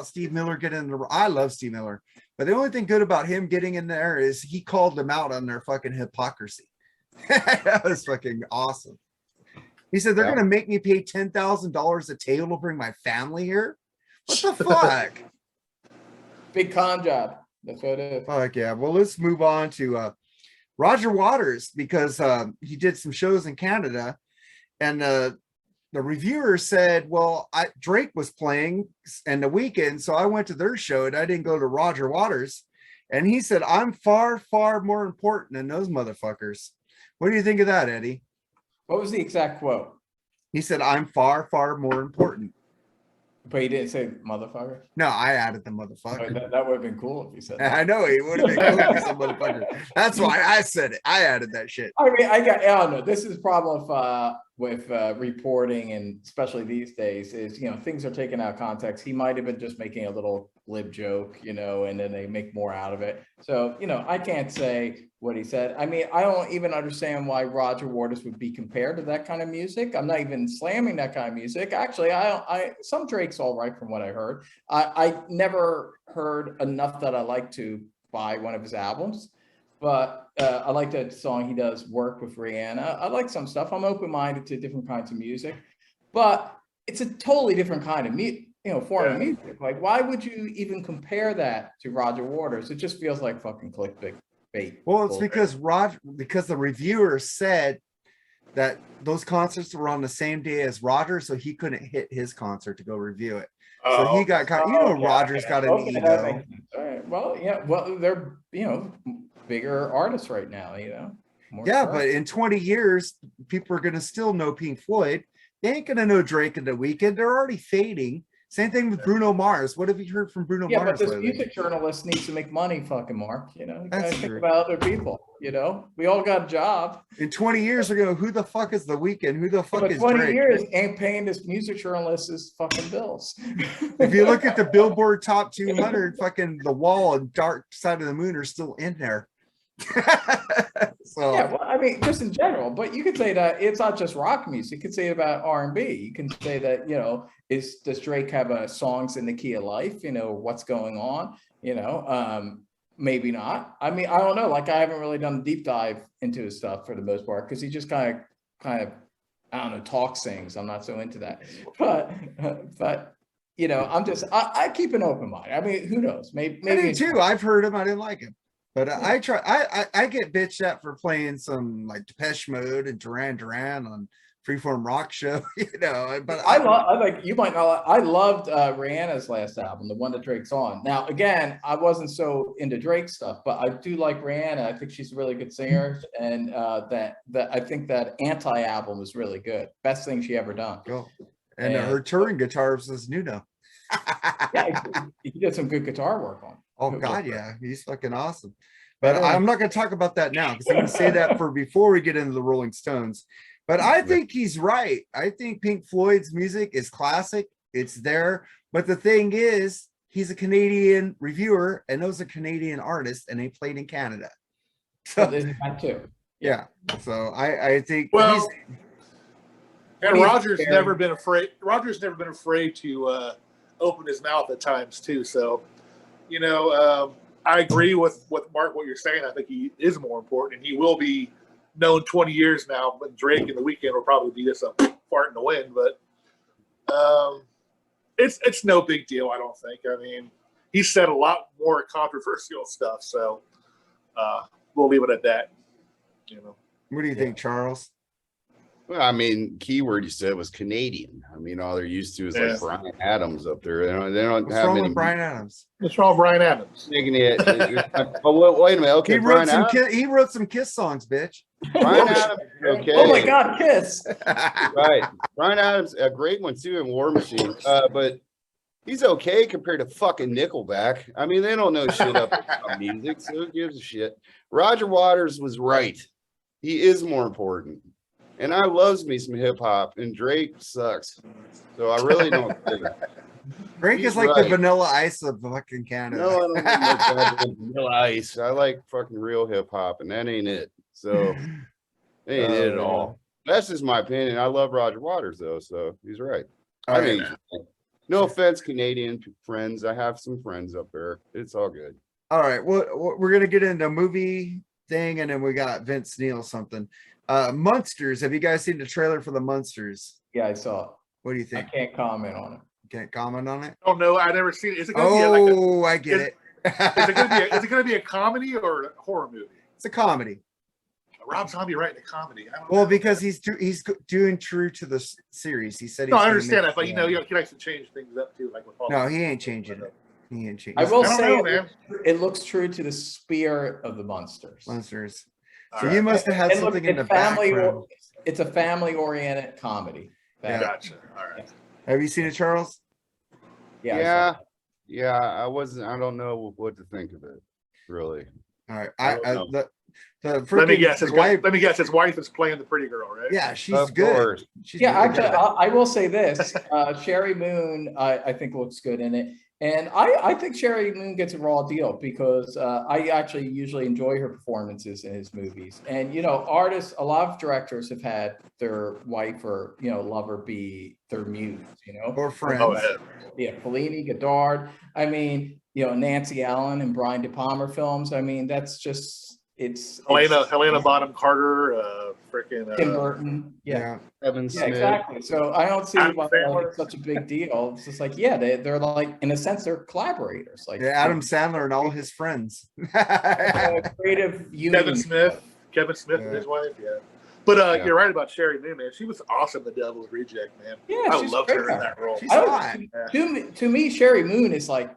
Steve Miller getting in the, I love Steve Miller, but the only thing good about him getting in there is he called them out on their fucking hypocrisy. That was fucking awesome. He said they're gonna make me pay $10,000 a table to bring my family here. What the fuck? Big con job. That's what it is. Fuck yeah. Well, let's move on to Rodger Waters, because he did some shows in Canada, and the reviewer said, well, Drake was playing in the weekend, so I went to their show and I didn't go to Rodger Waters. And he said, I'm far, far more important than those motherfuckers. What do you think of that, Eddie? What was the exact quote? He said, I'm far, far more important. But he didn't say motherfucker? No, I added the motherfucker. Oh, that would have been cool if he said that. I know, he would have been cool if he said motherfucker. That's why I said it. I added that shit. I mean, I don't know. This is the problem with reporting, and especially these days, is, things are taken out of context. He might have been just making a little glib joke, you know, and then they make more out of it. So, you know, I can't say what he said. I mean, I don't even understand why Rodger Waters would be compared to that kind of music. I'm not even slamming that kind of music. Actually, some Drake's all right from what I heard. I never heard enough that I like to buy one of his albums, but I like that song he does, Work with Rihanna. I like some stuff. I'm open-minded to different kinds of music, but it's a totally different kind of form of music. Like, why would you even compare that to Rodger Waters? It just feels like fucking clickbait. Well, it's because the reviewer said that those concerts were on the same day as Rodger, so he couldn't hit his concert to go review it. So he got kind of, Rodger's got an ego. All right. Well, yeah. Well, they're bigger artists right now. But in 20 years, people are gonna still know Pink Floyd. They ain't gonna know Drake in The Weeknd. They're already fading. Same thing with Bruno Mars. What have you heard from Bruno Mars? Yeah, but this lately? music journalist needs to make money, fucking Mark. You gotta think true. about other people. We all got a job. In 20 years, they're going, who the fuck is The Weeknd? Who the fuck is 20 Drake? years ain't paying this music journalist his fucking bills. If you look at the Billboard Top 200, fucking The Wall and Dark Side of the Moon are still in there. So yeah, well, I mean, just in general, but you could say that it's not just rock music. You could say about R&B. You can say that, does Drake have songs in the key of life? What's going on? Maybe not. I mean, I don't know. Like, I haven't really done a deep dive into his stuff for the most part, because he just kind of, I don't know, talk sings. I'm not so into that. But I keep an open mind. I mean, who knows? Maybe I do too. I've heard him. I didn't like him. But I get bitched at for playing some like Depeche Mode and Duran Duran on Freeform Rock Show, but I loved Rihanna's last album, the one that Drake's on. Now, again, I wasn't so into Drake stuff, but I do like Rihanna. I think she's a really good singer, and that I think that Anti album is really good. Best thing she ever done. Cool. And her touring guitars is Nuno. Yeah, he did some good guitar work on. Oh God, yeah, he's fucking awesome. But I'm not going to talk about that now, because I'm going to say that for before we get into the Rolling Stones. But I think he's right. I think Pink Floyd's music is classic. It's there. But the thing is, he's a Canadian reviewer, and those are Canadian artists, and they played in Canada. So that too. Yeah. So I think and Rodger's never been afraid. Rodger's never been afraid to open his mouth at times too. So, I agree with Mark, what you're saying. I think he is more important, and he will be known 20 years now. But Drake and The Weeknd will probably be just a fart in the wind. But it's no big deal, I don't think. I mean, he said a lot more controversial stuff, so we'll leave it at that. What do you think, Charles? Well, I mean, keyword you said was Canadian. I mean, all they're used to is like Bryan Adams up there. They don't What's have wrong many. with Bryan Adams? What's wrong with Bryan Adams? Oh, wait a minute. Okay, He wrote some Kiss songs, bitch. Bryan Adams. Okay. Oh my God, Kiss. Right. Bryan Adams, a great one too in War Machine. But he's okay compared to fucking Nickelback. I mean, they don't know shit about music, so who gives a shit? Rodger Waters was right. He is more important. And I loves me some hip hop, and Drake sucks. So I really don't care. Drake is like the Vanilla Ice of fucking Canada. No, I don't like that Vanilla Ice. I like fucking real hip hop, and that ain't it. So that ain't it at all. That's just my opinion. I love Rodger Waters though, so he's right. All right. No offense, Canadian friends. I have some friends up there. It's all good. All right. Well, we're gonna get into a movie thing, and then we got Vince Neil something. Munsters. Have you guys seen the trailer for the Munsters? Yeah, I saw it. What do you think? I can't comment on it. Can't comment on it. Oh no, I've never seen it. Is it gonna Oh, I get it. Is it gonna be a comedy or a horror movie? It's a comedy. Rob Zombie writing a comedy. I don't Well, know. because he's doing true to the series. He said. No, I understand that, but you can actually change things up too, like with all. No, he ain't changing it. He ain't changing. I will say man. it looks true to the spirit of the Munsters. Munsters. All So right. you must have had And look, something in the it's family. background. It's a family-oriented comedy. Yeah. Gotcha. All right. Have you seen it, Charles? Yeah. I saw Yeah. I don't know what to think of it, really. All right. I don't know. Let me guess. the Let me guess. His wife is playing the pretty girl, right? Yeah, she's Of good. course. She's Yeah, really actually, good. I will say this: Sherry Moon, I think looks good in it, And I think Sherry Moon gets a raw deal because I actually usually enjoy her performances in his movies. And, you know, artists, a lot of directors have had their wife or, you know, lover be their muse, you know. Or friends. Oh, yeah. Yeah, Fellini, Godard. I mean, you know, Nancy Allen and Brian De Palma films. I mean, that's just, Helena Bonham Carter, freaking Tim Burton. Yeah. Kevin Yeah, Smith. exactly. So I don't see Adam why Sandler. it's such a big deal. It's just like, yeah, they're like, in a sense, they're collaborators. Like Yeah, Adam Sandler and all his friends. creative union. Kevin Smith Yeah. and his wife, yeah. But Yeah. you're right about Sherry Moon, man. She was awesome in The Devil's Reject, man. Yeah, I she's loved great her in at that role. She's I hot. don't- to me, Sherry Moon is like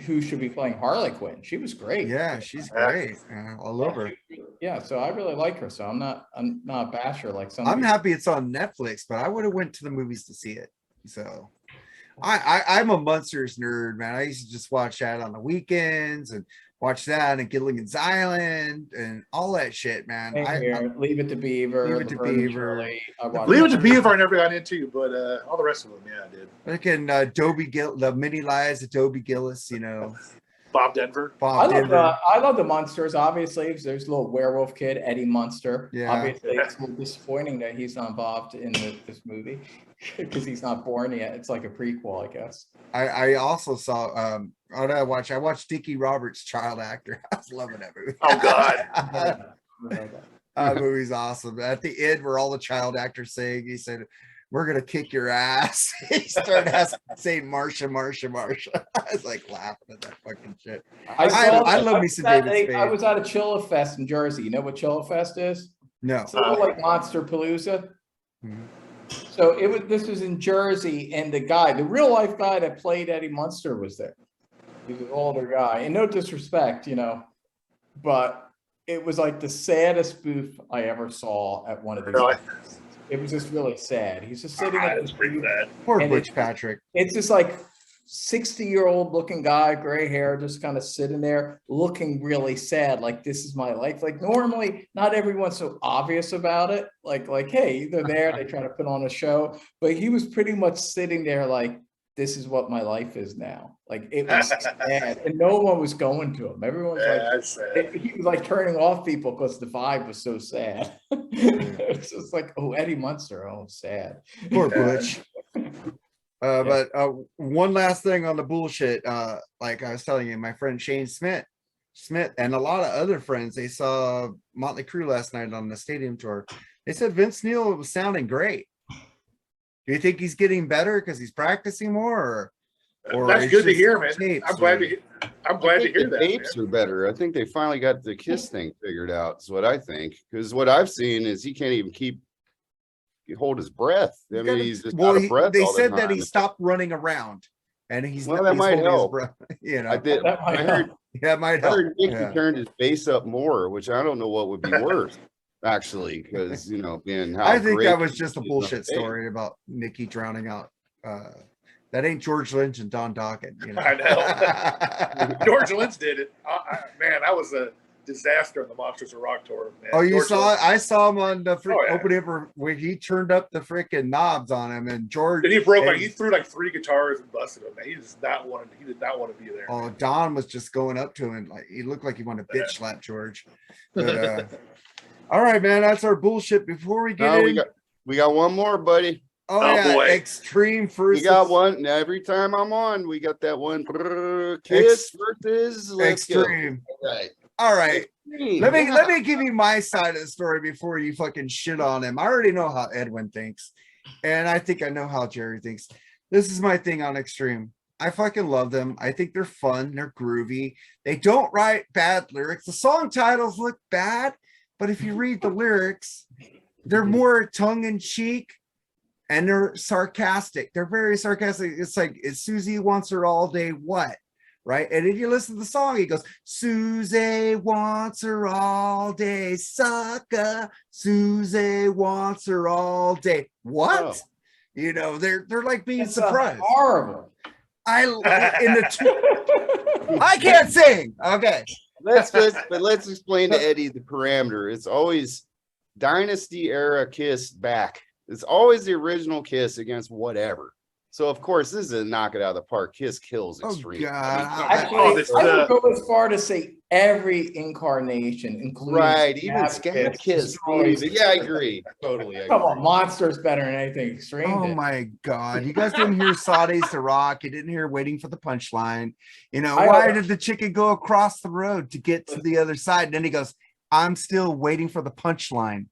who should be playing Harley Quinn. She was great. Yeah, she's great. I love her. Yeah, so I really like her. So I'm not a basher like some. I'm people. happy it's on Netflix, but I would have went to the movies to see it. So I'm a Munsters nerd, man. I used to just watch that on the weekends and watch that and Gilligan's Island and all that shit, man. Same here. Leave It to Beaver. Leave It to Laverne and Beaver. Shirley. I watched Leave It to Beaver I never got into, but all the rest of them, yeah, I did. Freaking the Many Lives of Dobie Gillis, you know, Bob Denver. Bob Denver. I love the Munsters. Obviously, there's a little werewolf kid, Eddie Munster. Yeah. Obviously, it's a little disappointing that he's not involved in this movie because he's not born yet. It's like a prequel, I guess. I also saw what did I watch? I watched Dickie Roberts, Child Actor. I was loving that movie. Oh, God. That movie's awesome. At the end, where all the child actors saying, he said, "We're gonna kick your ass." He started saying Marsha, Marsha, Marsha. I was like laughing at that fucking shit. I love me some David Spade. I was at a Chilla Fest in Jersey. You know what Chilla Fest is? No. It's a little like Monster Palooza. Mhm. So this was in Jersey, and the real life guy that played Eddie Munster was there. He was an older guy, and no disrespect, you know, but it was like the saddest booth I ever saw at one of these. Really? It was just really sad. He's just sitting at That's this pretty booth. bad. Poor And Butch Patrick. It's just like 60-year-old looking guy, gray hair, just kind of sitting there looking really sad. Like, this is my life. Like, normally not everyone's so obvious about it. Like, hey, they're there, they try to put on a show, but he was pretty much sitting there like, this is what my life is now. Like, it was sad, and no one was going to him. Everyone was Yeah, like, that's sad. he was like turning off people because the vibe was so sad. It's just like, oh, Eddie Munster, oh, sad. Poor Butch. But one last thing on the bullshit. Like I was telling you, my friend Shane Smith, and a lot of other friends, they saw Motley Crue last night on the stadium tour. They said Vince Neil was sounding great. Do you think he's getting better because he's practicing more, or That's it's good to just hear, man. tapes, I'm glad or- to hear that. Tapes are better. I think they finally got the Kiss thing figured out. Is what I think. Because what I've seen is he can't even hold his breath. I mean, he's just out of breath. They all the said that he time. stopped running around, and he's Well, that he's might holding his help. breath, you know, I did. That might I heard. yeah, it might I help. heard Nicky Yeah. turned his bass up more, which I don't know what would be worse, actually, because you know, being how I think great that was he just a is on bullshit stage. story about Nikki drowning out. That ain't George Lynch and Don Dokken. You know? I know. George Lynch did it. Man, that was a disaster on the Monsters of Rock tour. Man. Oh, you George saw Lynch. it? I saw him on the Oh, yeah. opening for when he turned up the freaking knobs on him, and George. And he broke and- he threw like 3 guitars and busted them. Man. He did not want to be there. Oh, Don was just going up to him like he looked like he wanted to bitch slap George. But, all right, man, that's our bullshit. Before we get No, in, we got one more, buddy. oh Oh, yeah, boy. Extreme versus We got one. Every time I'm on, we got that one. Kiss versus let's go. Extreme. Right. All right. Extreme. Let me give you my side of the story before you fucking shit on him. I already know how Edwin thinks, and I think I know how Jerry thinks. This is my thing on Extreme. I fucking love them. I think they're fun. They're groovy. They don't write bad lyrics. The song titles look bad, but if you read the lyrics, they're more tongue in cheek and they're sarcastic. They're very sarcastic. It's like, it's Susie wants her all day. What? Right. And if you listen to the song, he goes, Susie wants her all day. Sucker. Susie wants her all day. What? Oh. You know, they're like being It's surprised. horrible. I can't sing. Okay. Let's explain to Eddie the parameter. It's always Dynasty era Kiss back. It's always the original Kiss against whatever. So of course, this is a knock it out of the park. Kiss kills Oh, Extreme. God. Actually, I would go as far to say every incarnation, including Right, even Scat Kiss. Yeah, I agree. Totally. Come on, Monster's better than anything Extreme Oh did. my God. You guys didn't hear Sade's to Rock. You didn't hear Waiting for the Punchline. You know, why did the chicken go across the road to get to the other side? And then he goes, I'm still waiting for the punchline.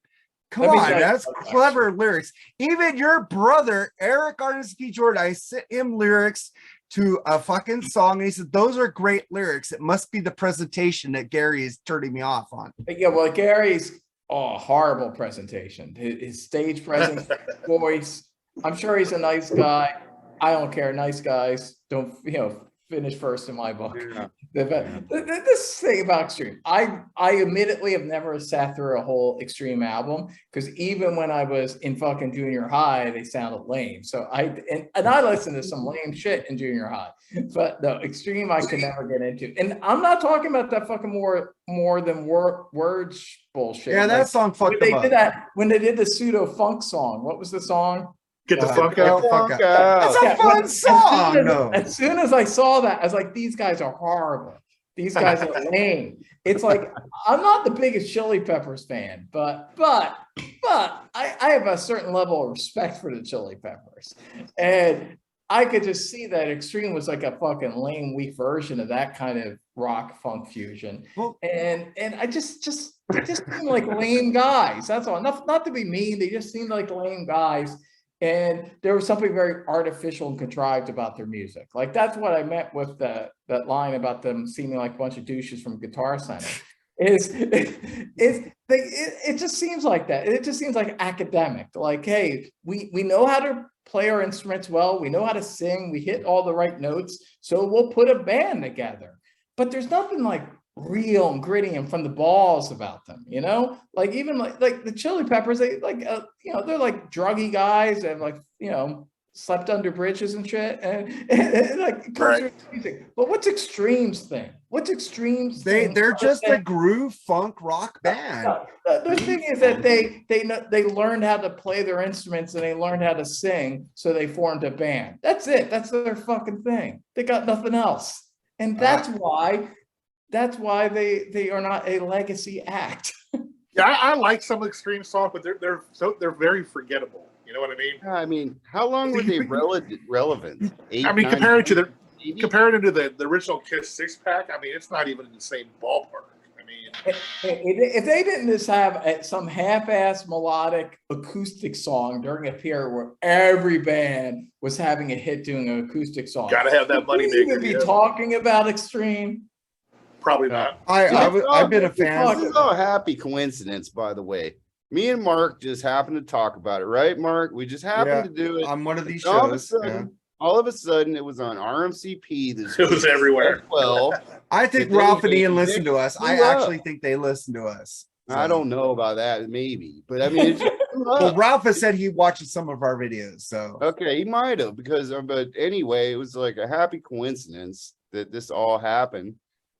Come on, that's clever lyrics. Even your brother, Eric Arnowski Jordan, I sent him lyrics to a fucking song, and he said, those are great lyrics. It must be the presentation that Gary is turning me off on. Yeah, well, Gary's horrible presentation. His stage presence, voice. I'm sure he's a nice guy. I don't care. Nice guys don't, finish first in my book. Yeah. This thing about Extreme, I admittedly have never sat through a whole Extreme album, because even when I was in fucking junior high, they sounded lame. So I listened to some lame shit in junior high, but no, Extreme I could never get into. And I'm not talking about that fucking more than words bullshit. Yeah, that song fucked them up. When they did the pseudo funk song, what was the song? Get the funk out. That's a fun song. As soon as I saw that, I was like, these guys are horrible. These guys are lame. It's like, I'm not the biggest Chili Peppers fan, but I have a certain level of respect for the Chili Peppers. And I could just see that Extreme was like a fucking lame, weak version of that kind of rock funk fusion. And I just seem like lame guys. That's all. Not to be mean. They just seemed like lame guys. And there was something very artificial and contrived about their music. Like, that's what I meant with that line about them seeming like a bunch of douches from Guitar Center. It just seems like that. It just seems like academic. Like, hey, we know how to play our instruments well. We know how to sing. We hit all the right notes. So we'll put a band together. But there's nothing like real and gritty and from the balls about them, like even like the Chili Peppers, they like they're like druggy guys that have like slept under bridges and shit, and like music. But what's Extreme's thing? They're just a groove funk rock band. The thing is that they learned how to play their instruments and they learned how to sing, so they formed a band. That's it. That's their fucking thing. They got nothing else, and that's why they are not a legacy act. Yeah, I like some Extreme songs, but they're very forgettable. You know what I mean? I mean, how long were they relevant? Compared to the original Kiss 6-pack, I mean, it's not even in the same ballpark. I mean, if they didn't just have some half-ass melodic acoustic song during a period where every band was having a hit doing an acoustic song, gotta have that money maker. Would be talking about Extreme. Probably not. I've been a fan. This is all a happy coincidence, by the way. Me and Mark just happened to talk about it, right, Mark? We just happened to do it on one of these shows. All of a sudden, it was on RMCP. It was everywhere. Well, I think Ralph and Ian listen to us. I actually think they listen to us. So. I don't know about that, maybe, but I mean, well, Ralph has said he watches some of our videos, so okay, he might have but anyway, it was like a happy coincidence that this all happened.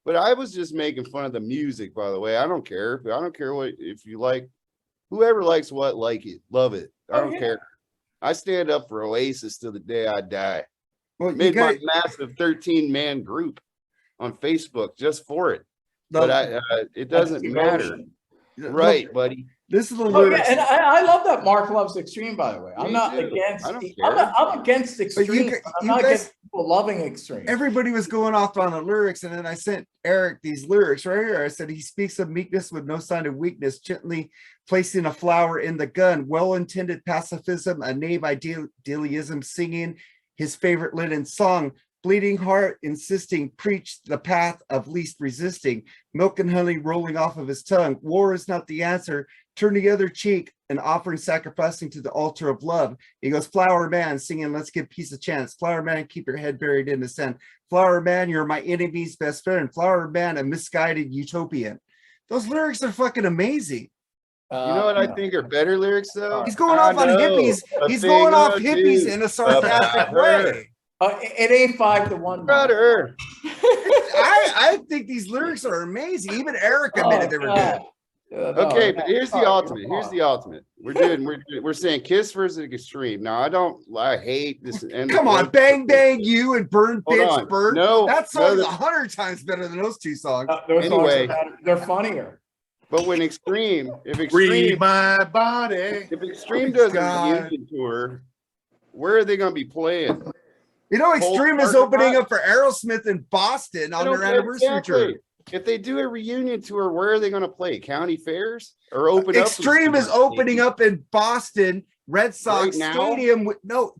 But I was just making fun of the music, by the way. I don't care. I don't care if you like, whoever likes what, like it, love it. I don't care. I stand up for Oasis till the day I die. Well, made my massive 13-man group on Facebook just for it. But it doesn't matter. Right, buddy. This is the lyrics. And I love that Mark loves Extreme, by the way. I'm not against. I'm against Extreme. I'm not against people loving Extreme. Everybody was going off on the lyrics, and then I sent Eric these lyrics right here. I said, he speaks of meekness with no sign of weakness, gently placing a flower in the gun, well-intended pacifism, a name idealism, singing his favorite Lennon song, bleeding heart, insisting, preach the path of least resisting, milk and honey rolling off of his tongue. War is not the answer. Turn the other cheek and offering sacrificing to the altar of love. He goes, flower man, singing, let's give peace a chance. Flower man, keep your head buried in the sand. Flower man, you're my enemy's best friend. Flower man, a misguided utopian. Those lyrics are fucking amazing. You know what I think are better lyrics, though? He's going off on hippies. He's going off hippies in a sarcastic way. It ain't 5 to 1. Brother. I think these lyrics are amazing. Even Eric admitted they were good. Okay, but here's the ultimate. Here's the ultimate. We're saying Kiss versus Extreme. Now I hate this. Come on, Bang Bang You and Burn Hold Bitch on. Burn. No, that song's no, 100 times better than those two songs. Those Anyway. songs are better. They're funnier. But when Extreme, if Read Extreme, my body. if Extreme Oh, does God. a reunion tour, where are they going to be playing? You know, Extreme is parking opening lot? up for Aerosmith in Boston on their anniversary tour. If they do a reunion tour, where are they going to play? County fairs or open Extreme up? is opening up in Boston, Red Sox Right now? Stadium.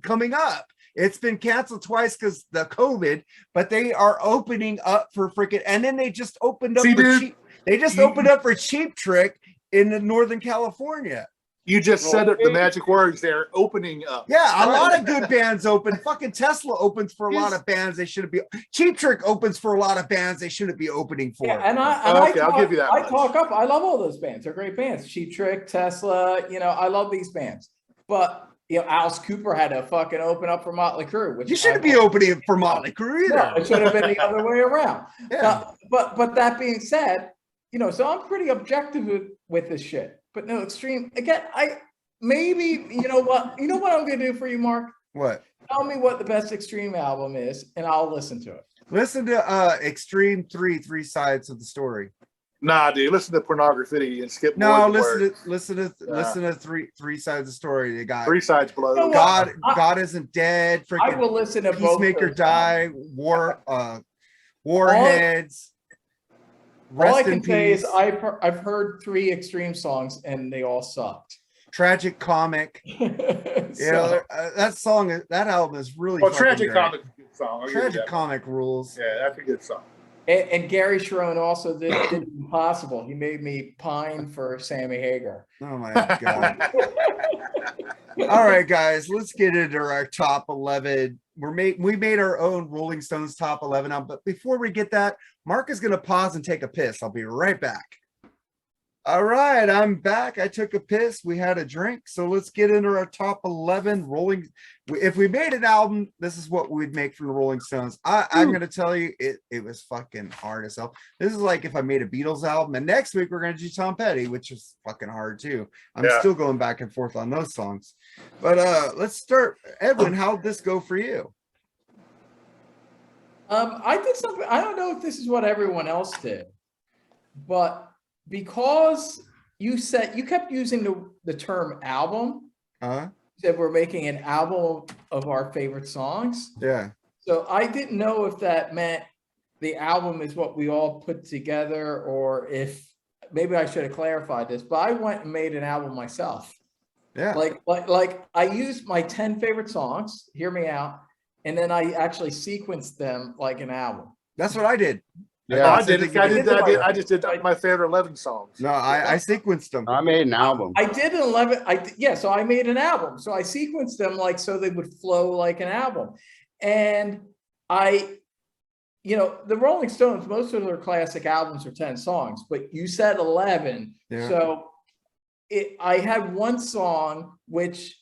Coming up. It's been canceled twice because the COVID, but they are opening up for freaking. And then they just opened up See, for dude, cheap. They just opened up for Cheap Trick in Northern California. You just said it, the Okay. magic words there, opening up. Yeah, a Right. lot of good bands open. Fucking Tesla opens for a lot of bands they shouldn't be. Cheap Trick opens for a lot of bands they shouldn't be opening for. Yeah, and Okay, I'll give you that I much. talk up. I love all those bands. They're great bands. Cheap Trick, Tesla. I love these bands. But Alice Cooper had to fucking open up for Motley Crue, which You shouldn't be opening for Motley Crue No, either. it should have been the other way around. Yeah. But that being said, so I'm pretty objective with this shit. But no, Extreme again. You know what I'm gonna do for you, Mark? What? Tell me what the best Extreme album is, and I'll listen to it. Listen to Extreme 3 Sides of the Story. Nah, dude, listen to Pornography and skip. No, more than listen to three sides of the story. They got Three Sides blows. No, God isn't dead. I Freaking will listen to both. Peacemaker those die. Warheads. All I Rest can in say is peace. I've heard 3 Extreme songs and they all sucked. Tragic Comic. So, That album is really. Well, fucking Tragic great. Comic is a good song. I'll give you Tragic that. Comic rules. Yeah, that's a good song. and Gary Sharon also did Impossible. He made me pine for Sammy Hagar. Oh my god. All right, guys, let's get into our top 11. We made our own Rolling Stones top 11 now, but before we get that, Mark is going to pause and take a piss. I'll be right back. All right, I'm back. I took a piss. We had a drink. So let's get into our top 11 Rolling. If we made an album, this is what we'd make from the Rolling Stones. I'm going to tell you, it was fucking hard as hell. This is like if I made a Beatles album, and next week we're going to do Tom Petty, which is fucking hard too. I'm still going back and forth on those songs. But let's start. Edwin, how'd this go for you? I did something. I don't know if this is what everyone else did, but because you kept using the term album, you said we're making an album of our favorite songs. Yeah. So I didn't know if that meant the album is what we all put together, or if maybe I should have clarified this, but I went and made an album myself. Yeah. Like I used my 10 favorite songs, hear me out, and then I actually sequenced them like an album. That's what I did. Yeah, I just did my favorite 11 songs. No, I sequenced them. I made an album. I did an 11. So I made an album. So I sequenced them like so they would flow like an album. And the Rolling Stones, most of their classic albums are 10 songs, but you said 11. Yeah. So I had one song which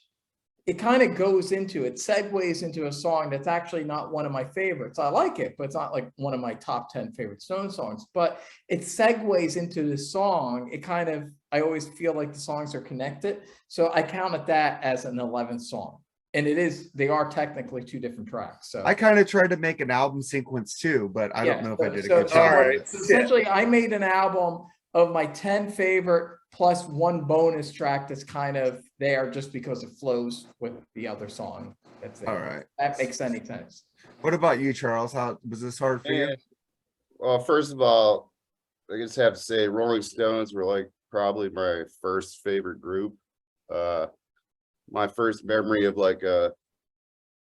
it kind of segues into a song that's actually not one of my favorites. I like it, but it's not like one of my top 10 favorite Stone songs, but it segues into the song. I always feel like the songs are connected. So I counted that as an 11th song. And they are technically 2 different tracks. So I kind of tried to make an album sequence too, but I don't know if I did a good job. all right. So essentially, I made an album of my 10 favorite plus 1 bonus track that's kind of there just because it flows with the other song. That's it. All right. That makes any sense. What about you, Charles? How was this hard for you? Well, first of all, I just have to say Rolling Stones were like probably my first favorite group. My first memory of like a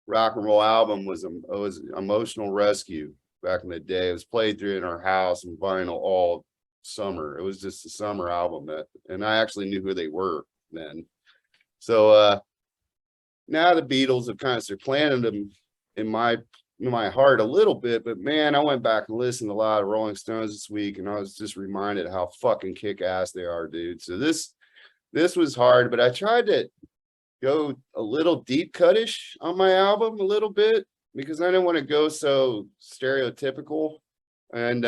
rock and roll album was Emotional Rescue back in the day. It was played through in our house and vinyl all summer. It was just a summer album and I actually knew who they were then. So now the Beatles have kind of supplanted them in my heart a little bit, but man, I went back and listened to a lot of Rolling Stones this week and I was just reminded how fucking kick-ass they are, dude. So this was hard, but I tried to go a little deep cut-ish on my album a little bit because I didn't want to go so stereotypical. And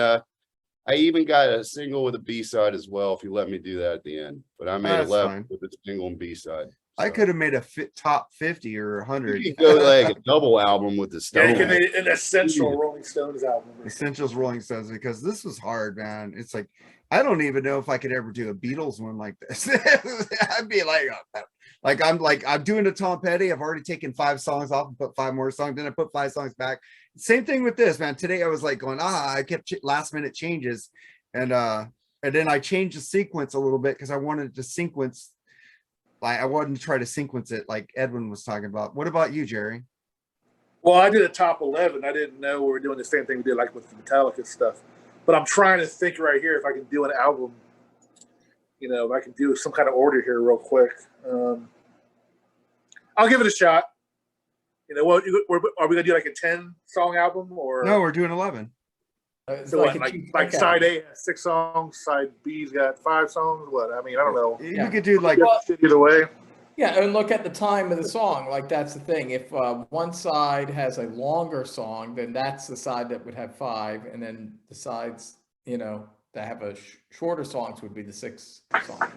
I even got a single with a B-side as well, if you let me do that at the end. But I made That's 11 fine. with a single and B-side. I so. could have made a top 50 or 100. You could go like a double album with the Yeah, you Stones. can make an essential Rolling Stones album. Essentials Rolling Stones, because this was hard, man. It's like I don't even know if I could ever do a Beatles one like this. I'd be I'm doing a Tom Petty. I've already taken 5 songs off and put 5 more songs. Then I put 5 songs back. Same thing with this, man. Today I was like going, I kept last minute changes, and then I changed the sequence a little bit because I wanted to sequence. Like I wanted to try to sequence it like Edwin was talking about. What about you, Jerry? Well, I did a top 11. I didn't know we were doing the same thing we did like with the Metallica stuff. But I'm trying to think right here if I can do an album. You know, if I can do some kind of order here real quick. I'll give it a shot. You know, what are we gonna do like a 10-song album or No, we're doing 11. so like side A has 6 songs, side B's got 5 songs. What? I mean, I don't know. You could do like Either way. Yeah, and look at the time of the song. Like that's the thing. If one side has a longer song, then that's the side that would have 5, and then the sides, you know, that have a shorter songs would be the 6th song.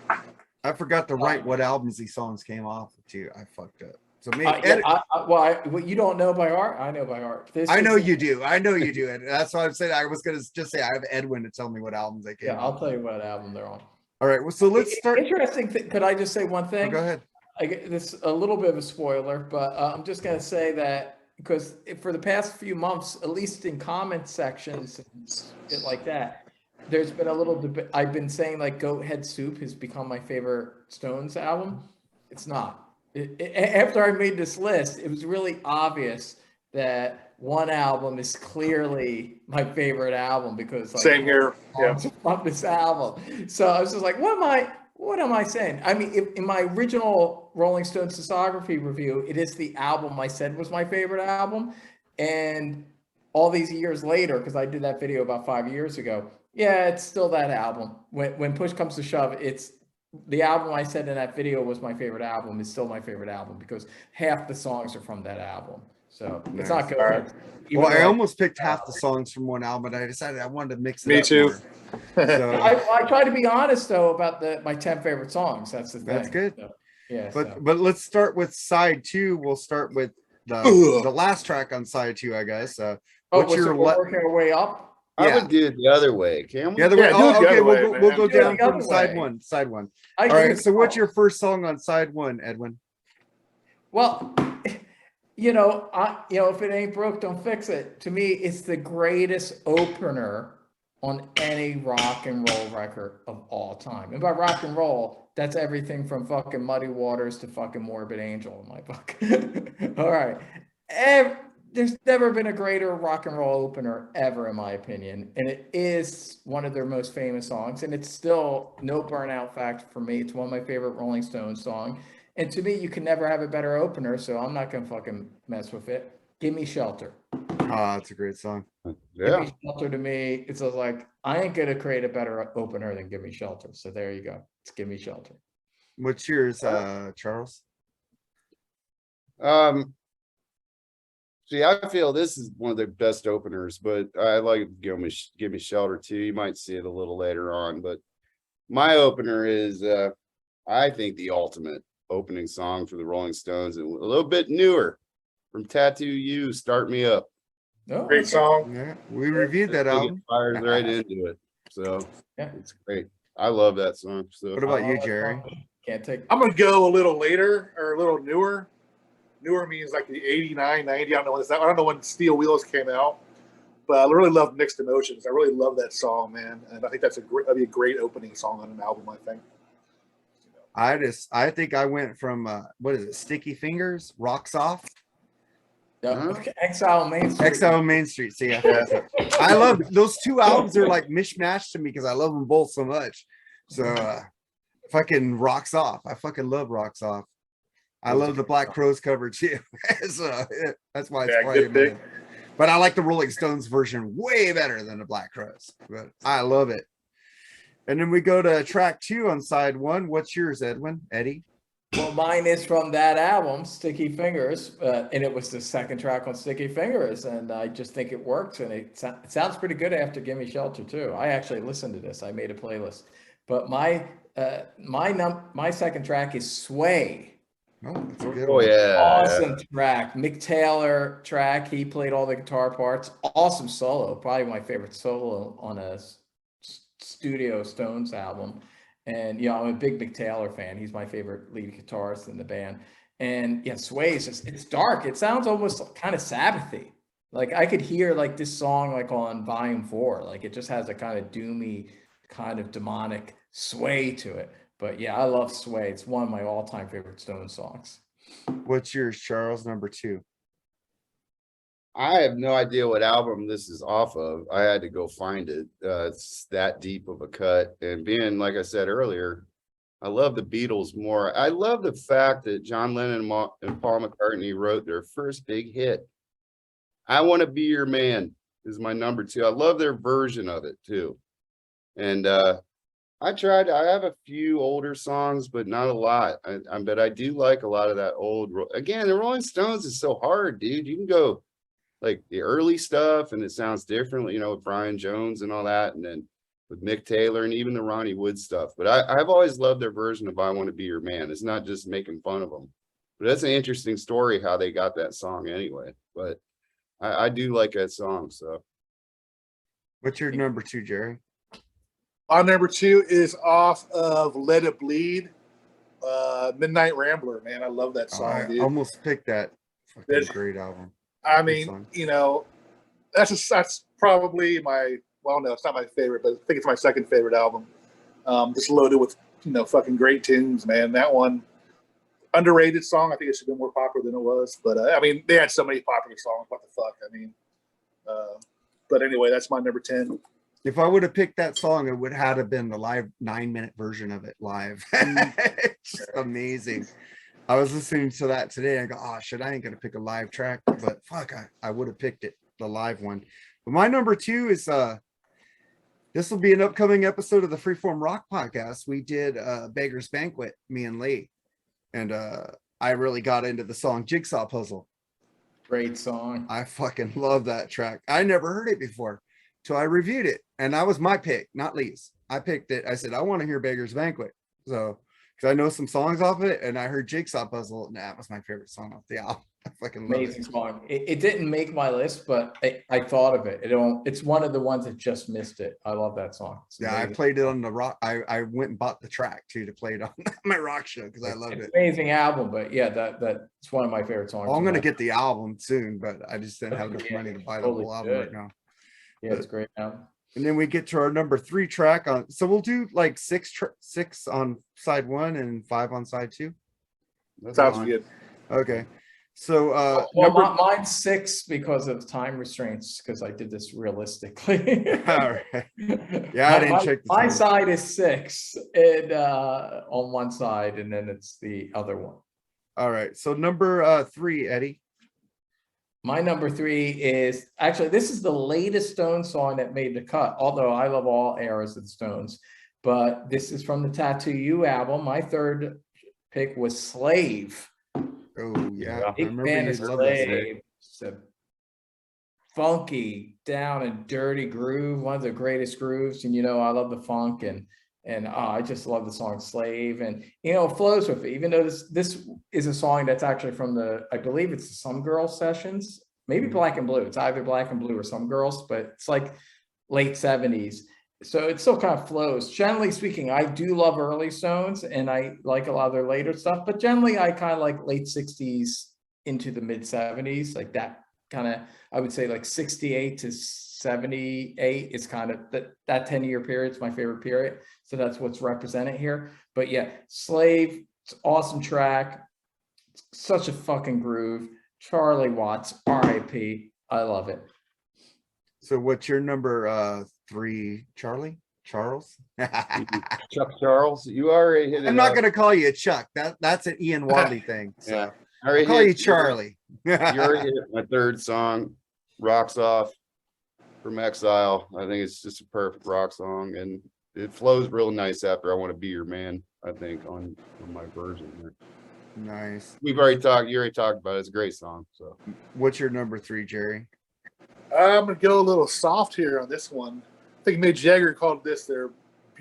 I forgot to write what albums these songs came off to. I fucked up. So maybe what you don't know by heart, I know by heart. I know you do. I know you do. And that's why I'm saying I was gonna just say I have Edwin to tell me what albums they came. Yeah, I'll tell you what album they're on. All right. Well, so let's start. Interesting. Could I just say one thing? Go ahead. I get this a little bit of a spoiler, but I'm just going to say that because for the past few months, at least in comment sections and like that, there's been a little debate. I've been saying like Goat Head Soup has become my favorite Stones album. It's not. After I made this list, it was really obvious that one album is clearly my favorite album because like, same here. Yeah. On this album. So I was just like, what am I saying? I mean, in my original Rolling Stones discography review, it is the album I said was my favorite album. And all these years later, because I did that video about 5 years ago, yeah, it's still that album. When push comes to shove, it's the album I said in that video was my favorite album is still my favorite album because half the songs are from that album. So it's not good. Right. Well, I almost picked half the songs from one album, but I decided I wanted to mix it up. Me too. So, I try to be honest though about my 10 favorite songs. That's the thing. That's good. So, yeah. But let's start with side 2. We'll start with the last track on side 2, I guess. What's your we're working our way up? I would do it the other way. Can we? The other way. Okay, we'll go down from way. side 1. Side 1. All right. So what's your first song on side 1, Edwin? Well, you know, if it ain't broke, don't fix it. To me, it's the greatest opener on any rock and roll record of all time. And by rock and roll, that's everything from fucking Muddy Waters to fucking Morbid Angel in my book. All right. There's never been a greater rock and roll opener ever, in my opinion. And it is one of their most famous songs. And it's still no burnout fact for me. It's one of my favorite Rolling Stones songs. And to me, you can never have a better opener, so I'm not going to fucking mess with it. Give Me Shelter. That's a great song. Yeah. Give Me Shelter to me, it's like, I ain't going to create a better opener than Give Me Shelter. So there you go. It's Give Me Shelter. What's yours, Charles? See, I feel this is one of their best openers, but I like Give Me Shelter too. You might see it a little later on, but my opener is, I think, the ultimate opening song for the Rolling Stones, and a little bit newer from Tattoo You, Start Me Up. Oh, Great song. Yeah, we reviewed that It album. fires right into it, so Yeah. it's great. I love that song. So What about you, Jerry? Can't take. I'm gonna go a little later or a little newer. Newer means like the 89, 90. I don't know when I don't know when Steel Wheels came out, but I really love Mixed Emotions. I really love that song, man, and I think that'd be a great opening song on an album. I think. I think I went from what is it? Sticky Fingers, Rocks Off, Okay. Exile Main Street. Exile Main Street. See, I love those 2 albums. Are like mishmash to me because I love them both so much. So fucking Rocks Off. I fucking love Rocks Off. I love the Black Crowes cover too. So that's why it's probably mine. But I like the Rolling Stones version way better than the Black Crowes. But I love it. And then we go to track 2 on side 1. What's yours, Edwin? Eddie? Well, mine is from that album, Sticky Fingers, and it was the second track on Sticky Fingers, and I just think it works, and it sounds pretty good after Give Me Shelter too. I actually listened to this. I made a playlist, but my second track is Sway. Oh, that's a good Oh one. yeah. Awesome track. Mick Taylor track. He played all the guitar parts. Awesome solo. Probably my favorite solo on a studio Stones album. And I'm a big Mick Taylor fan. He's my favorite lead guitarist in the band. And yeah, Sway is just, it's dark. It sounds almost kind of Sabbathy. Like I could hear like this song like on Volume 4. Like it just has a kind of doomy, kind of demonic sway to it. But yeah, I love Sway. It's one of my all-time favorite Stones songs. What's yours, Charles? Number 2. I have no idea what album this is off of. I had to go find it. It's that deep of a cut. And being, like I said earlier, I love the Beatles more. I love the fact that John Lennon and Paul McCartney wrote their first big hit. I Want to Be Your Man is my number 2. I love their version of it too. And I have a few older songs, but not a lot. But I do like a lot of that old. Again, the Rolling Stones is so hard, dude. You can go like the early stuff and it sounds different, with Brian Jones and all that. And then with Mick Taylor and even the Ronnie Wood stuff. But I've always loved their version of I Want to Be Your Man. It's not just making fun of them. But that's an interesting story how they got that song anyway. But I do like that song. So What's your number 2, Jerry? My number 2 is off of Let It Bleed, Midnight Rambler. Man, I love that song, I dude. almost picked that. Fucking great album. I Good mean, song. that's probably my, well, no, it's not my favorite, but I think it's my second favorite album. Just loaded with, fucking great tunes, man. That one, underrated song. I think it should have been more popular than it was. But, I mean, they had so many popular songs. What the fuck? I mean, but anyway, that's my number 10. If I would have picked that song, it would have been the live 9-minute version of it live. It's just amazing. I was listening to that today. I go, oh shit, I ain't gonna pick a live track, but fuck, I would have picked it, the live one. But my number 2 is this will be an upcoming episode of the Freeform Rock podcast. We did Beggars Banquet, me and Lee, and I really got into the song Jigsaw Puzzle. Great song. I fucking love that track. I never heard it before till I reviewed it, and that was my pick, not Lee's. I picked it. I said I want to hear Beggars Banquet, so because I know some songs off it, and I heard Jigsaw Puzzle, and that was my favorite song off the album. I fucking love Amazing it. song. It didn't make my list, but I thought of it. It's one of the ones that just missed it. I love that song. Yeah, I played it on the rock. I went and bought the track too to play it on my rock show because I loved it. Amazing album, but yeah, that's one of my favorite songs. Well, I'm gonna get the album soon, but I just didn't have enough money to buy the whole album right now. Yeah, it's great album. And then we get to our number 3 track on. So we'll do like 6 on side 1 and 5 on side 2. Sounds good. Okay. So mine's 6 because of time restraints, because I did this realistically. All right. Yeah, I didn't check my side is 6 and on one side, and then it's the other one. All right. So number 3, Eddie. My number 3 is actually, this is the latest Stones song that made the cut, although I love all eras of the Stones, but this is from the Tattoo You album. My third pick was Slave. Oh yeah, Big fan of Slave. It's a funky, down and dirty groove, one of the greatest grooves. And I love the funk, and I just love the song Slave, and it flows with it. Even though this is a song that's actually from I believe it's the Some Girls sessions, maybe Black and Blue. It's either Black and Blue or Some Girls, but it's like late 70s. So it still kind of flows. Generally speaking, I do love early Stones, and I like a lot of their later stuff, but generally I kind of like late 60s into the mid 70s, like that kind of, I would say like 68 to 78 is kind of that 10-year period is my favorite period. So that's what's represented here. But yeah, Slave, it's an awesome track. It's such a fucking groove. Charlie Watts, R.I.P. I love it. So what's your number 3, Charlie? Charles? Chuck Charles, you already hit it. I'm not going to call you Chuck. That's an Ian Wadley thing. So Yeah. I'll call you Charlie. You already hit my third song, Rocks Off from Exile. I think it's just a perfect rock song, and it flows real nice after I Want to Be Your Man, I think, on my version there. Nice. You already talked about it. It's a great song. So What's your number 3, Jerry? I'm gonna go a little soft here on this one. I think Mick Jagger called this their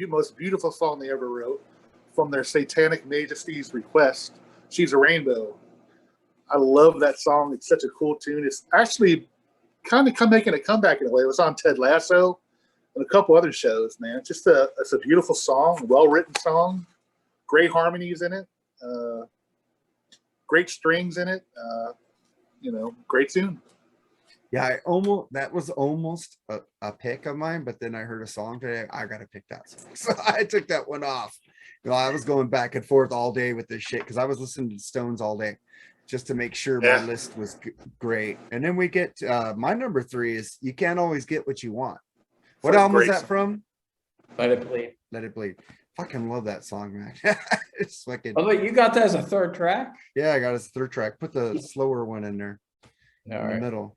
most beautiful song they ever wrote, from their Satanic Majesty's request. She's a Rainbow. I love that song. It's such a cool tune. It's actually kind of making a comeback in a way. It was on Ted Lasso and a couple other shows, man. It's a beautiful song, well-written song, great harmonies in it, great strings in it, great tune. Yeah, that was almost a pick of mine, but then I heard a song today. I gotta pick that song. So I took that one off. I was going back and forth all day with this shit because I was listening to Stones all day just to make sure my list was great. And then we get my number 3 is You Can't Always Get What You Want. What album was that from? Let It Bleed. Let It Bleed. Fucking love that song, man. It's fucking. Oh, wait, you got that as a 3rd track? Yeah, I got it as 3rd track. Put the slower one in there in the middle.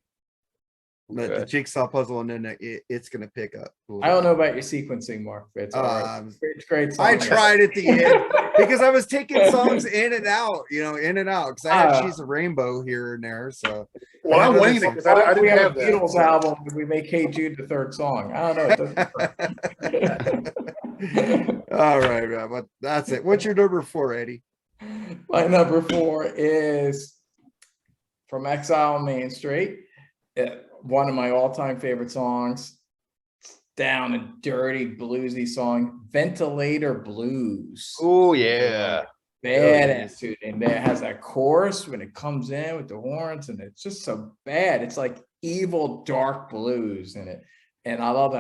But the jigsaw puzzle, and then it's gonna pick up. I don't know about your sequencing, Mark. It's all right. It's great song. I tried at the end because I was taking songs in and out, because I had She's a Rainbow here and there. So well, I'm waiting because I didn't have a Beatles album. We make Hey Jude the 3rd song. I don't know. All right, man, but that's it. What's your number 4, Eddie? My number 4 is from Exile on Main Street. One of my all-time favorite songs, down and dirty bluesy song, Ventilator Blues. Oh yeah, badass, dude. And it has that chorus when it comes in with the horns, and it's just so bad. It's like evil dark blues in it, and I love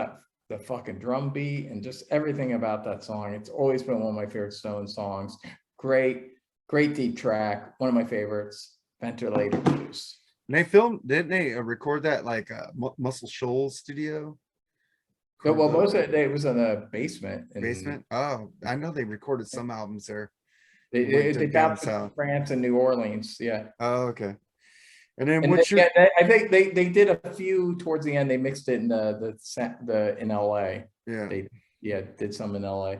the fucking drum beat and just everything about that song. It's always been one of my favorite Stone songs. Great deep track, one of my favorites. Ventilator Blues. And didn't they record that like Muscle Shoals studio? Yeah, well, most of it was in a basement. Basement? Oh, I know they recorded some albums there. They bounced in France and New Orleans. Yeah. Oh, okay. And then I think they did a few towards the end. They mixed it in the in LA. Yeah. They did some in LA.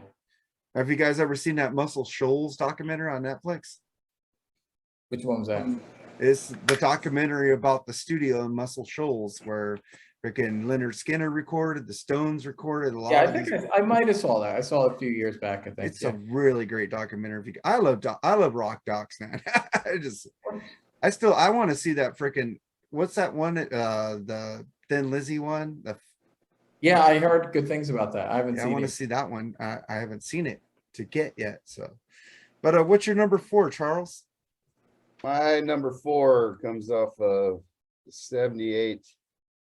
Have you guys ever seen that Muscle Shoals documentary on Netflix? Which one was that? It's the documentary about the studio in Muscle Shoals where freaking Leonard Skinner recorded, the Stones recorded a lot. Yeah, I think I might have saw that. I saw it a few years back. I think it's a really great documentary. I love rock docs, man. I want to see that freaking. What's that one? The Thin Lizzy one. Yeah, I heard good things about that. I haven't seen it. I want to see that one. I haven't seen it to get yet. So, but what's your number 4, Charles? My number 4 comes off of 78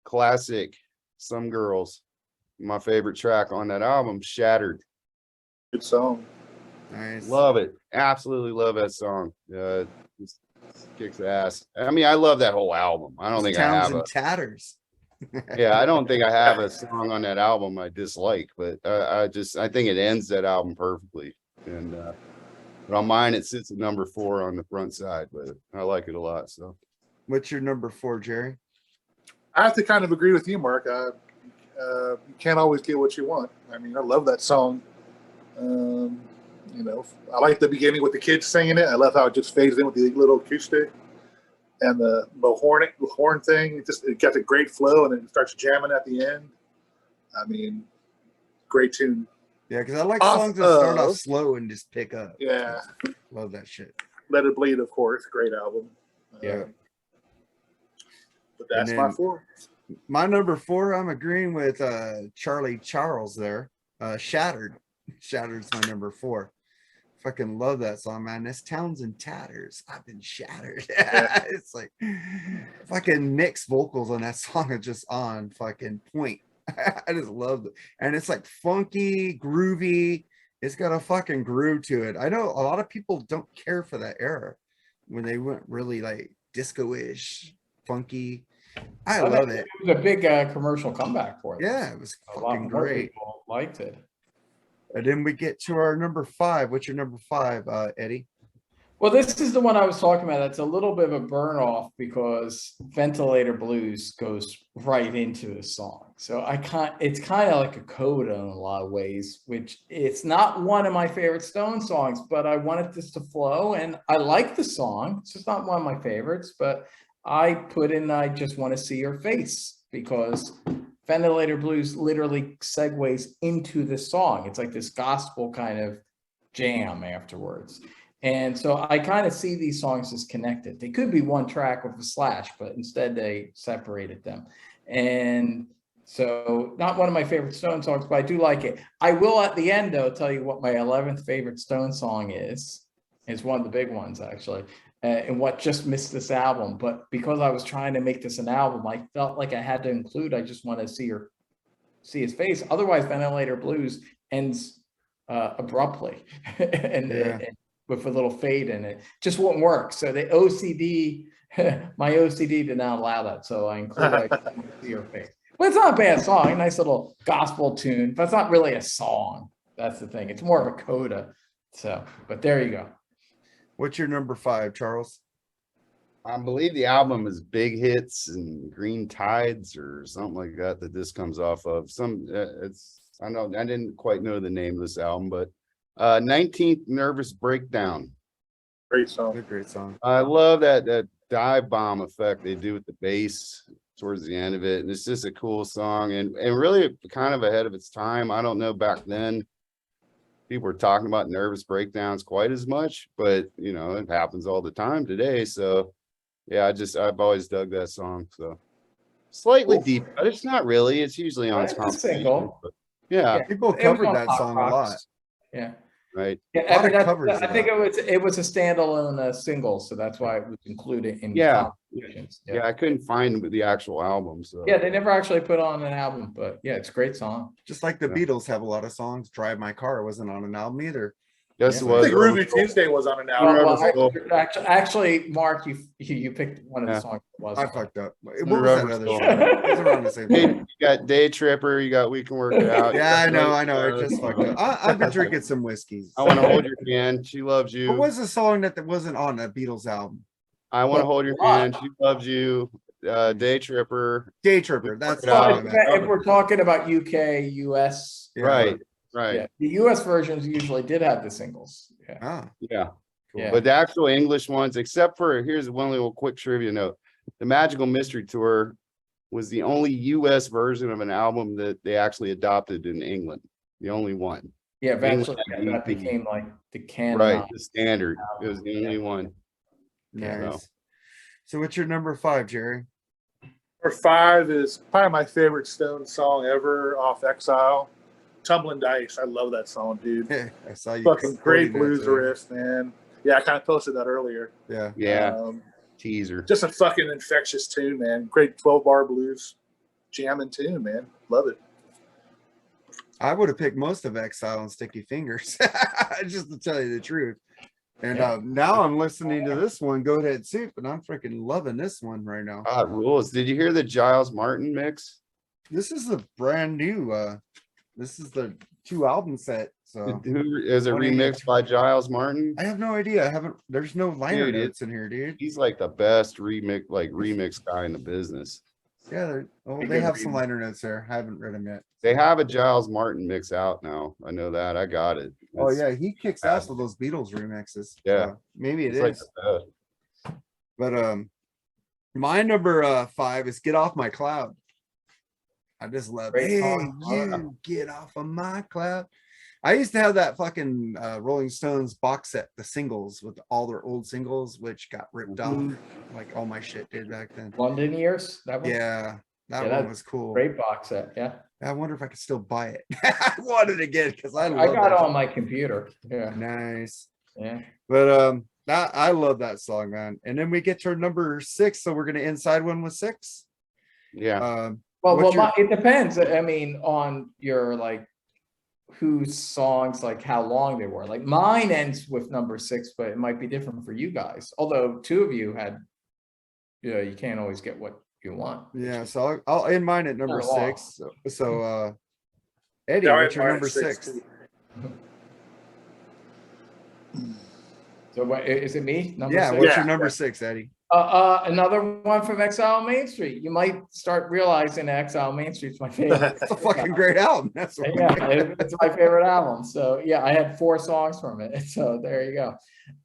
classic Some Girls. My favorite track on that album, Shattered. Good song. Nice. Love it. Absolutely love that song. Just kicks ass. I mean, I love that whole album. I don't think I have a tatters. Yeah, I don't think I have a song on that album I dislike, but I think it ends that album perfectly. And but on mine, it sits at number 4 on the front side, but I like it a lot. So, what's your number 4, Jerry? I have to kind of agree with you, Mark. You can't always get what you want. I mean, I love that song. I like the beginning with the kids singing it. I love how it just fades in with the little acoustic and the horn thing. It got a great flow, and then it starts jamming at the end. I mean, great tune. Yeah, because I like songs that start off slow and just pick up. Yeah. Love that shit. Let It Bleed, of course. Great album. Yeah. But that's my 4. My number 4, I'm agreeing with Charles there. Shattered. Shattered's my number 4. Fucking love that song, man. This town's in tatters. I've been shattered. It's like fucking Nick's vocals on that song are just on fucking point. I just love it. And it's like funky, groovy. It's got a fucking groove to it. I know a lot of people don't care for that era when they went really like disco-ish, funky. I love it. It was a big commercial comeback for it. Yeah, it was fucking great. People liked it. And then we get to our number 5. What's your number 5, Eddie? Well, this is the one I was talking about. That's a little bit of a burn off because Ventilator Blues goes right into the song. So it's kind of like a coda in a lot of ways, which it's not one of my favorite Stone songs, but I wanted this to flow and I like the song. It's just not one of my favorites, but I put in I Just Want to See Your Face because Ventilator Blues literally segues into the song. It's like this gospel kind of jam afterwards. And so I kind of see these songs as connected. They could be one track with a slash, but instead they separated them. And so not one of my favorite Stone songs, but I do like it. I will at the end, though, tell you what my 11th favorite Stone song is. It's one of the big ones, actually, and what just missed this album. But because I was trying to make this an album, I felt like I had to include I Just Want to See His Face. Otherwise, Ventilator Blues ends abruptly. and with a little fade in it, just won't work. So the OCD, my OCD did not allow that. So I included I Just Want to See Your Face. But it's not a bad song, a nice little gospel tune, but it's not really a song. That's the thing. It's more of a coda. So, but there you go. What's your number 5, Charles? I believe the album is Big Hits and Green Tides or something like that this comes off of. I didn't quite know the name of this album, but 19th Nervous Breakdown. Great song. Great song. I love that dive bomb effect they do with the bass towards the end of it. And it's just a cool song and really kind of ahead of its time. I don't know back then people were talking about nervous breakdowns quite as much, but you know, it happens all the time today. So yeah, I've always dug that song. So slightly deep, but it's not really. It's usually on single. Yeah. People covered that song a lot. Yeah. Right. Yeah, I think it was a standalone single, so that's why it was included in compilations. Yeah, I couldn't find the actual album. So yeah, they never actually put on an album, but yeah, it's a great song. Just like the Beatles have a lot of songs. Drive My Car wasn't on an album either. Yes, it I was. think Ruby Tuesday was on an album. Actually, Mark, you picked one of the songs. I fucked up. What was that other song? It was around the same time. You got Day Tripper. You got We Can Work It Out. Yeah, I know. I just fucked up. I've been drinking some whiskeys. I Want to Hold Your Hand. She Loves You. What was the song that wasn't on a Beatles album? I Want to Hold Your Hand. She Loves You. Day Tripper. Day Tripper. That's if we're talking about UK, US. Right. Right. Yeah. The US versions usually did have the singles. Yeah. Ah. Yeah. Cool. But the actual English ones, except for here's one little quick trivia note. The Magical Mystery Tour was the only US version of an album that they actually adopted in England. The only one. Yeah, eventually that became like the canon. Right, the standard. It was the only one. Nice. So what's your number 5, Jerry? Number 5 is probably my favorite Stone song ever off Exile. Tumbling Dice. I love that song, dude. I saw you. Fucking great blues riff, man. Yeah, I kind of posted that earlier. Yeah. Teaser. Just a fucking infectious tune, man. Great 12-bar blues jamming tune, man. Love it. I would have picked most of Exile and Sticky Fingers, just to tell you the truth. And now I'm listening to this one, Go Ahead Soup, and I'm freaking loving this one right now. Rules. Did you hear the Giles Martin mix? This is the brand new. This is the 2 album set. So who is a remix by Giles Martin? I have no idea. I haven't. There's no liner notes in here, dude. He's like the best remix guy in the business. Yeah, they have some liner notes there. I haven't read them yet. They have a Giles Martin mix out now. I know that. I got it. Oh yeah, he kicks ass with those Beatles remixes. Yeah, so maybe it is. But my number 5 is Get Off My Cloud. I just love it. Hey, you get off of my cloud. I used to have that fucking Rolling Stones box set, the singles with all their old singles, which got ripped off. Like all my shit did back then. London Years. That one. Yeah, that one was cool. Great box set. Yeah. I wonder if I could still buy it. I want it again because I got it on my computer. Yeah. Nice. Yeah. But I love that song, man. And then we get to number 6, so we're gonna inside one with 6. Yeah. It depends. I mean, on your whose songs, how long they were. Like mine ends with number 6, but it might be different for you guys. Although 2 of you had, you can't always get what you want. Yeah, so I'll end mine at number 6. So Eddie, what's your number 6? So what is it me? Number Yeah, six? what's Yeah, your number yeah. 6, Eddie? Another one from Exile on Main Street. You might start realizing Exile on Main Street's my favorite. It's a fucking great album. That's what Yeah, it's my favorite album. So yeah, I had 4 songs from it. So there you go.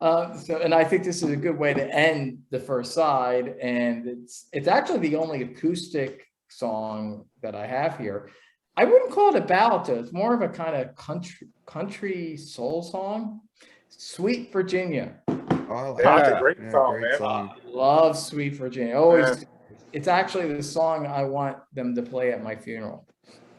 And I think this is a good way to end the first side. And it's actually the only acoustic song that I have here. I wouldn't call it a ballad though. It's more of a kind of country soul song. Sweet Virginia. Oh, I like That's that. a great Yeah, song, great man. song. Love Sweet Virginia. Always. Man. It's actually the song I want them to play at my funeral.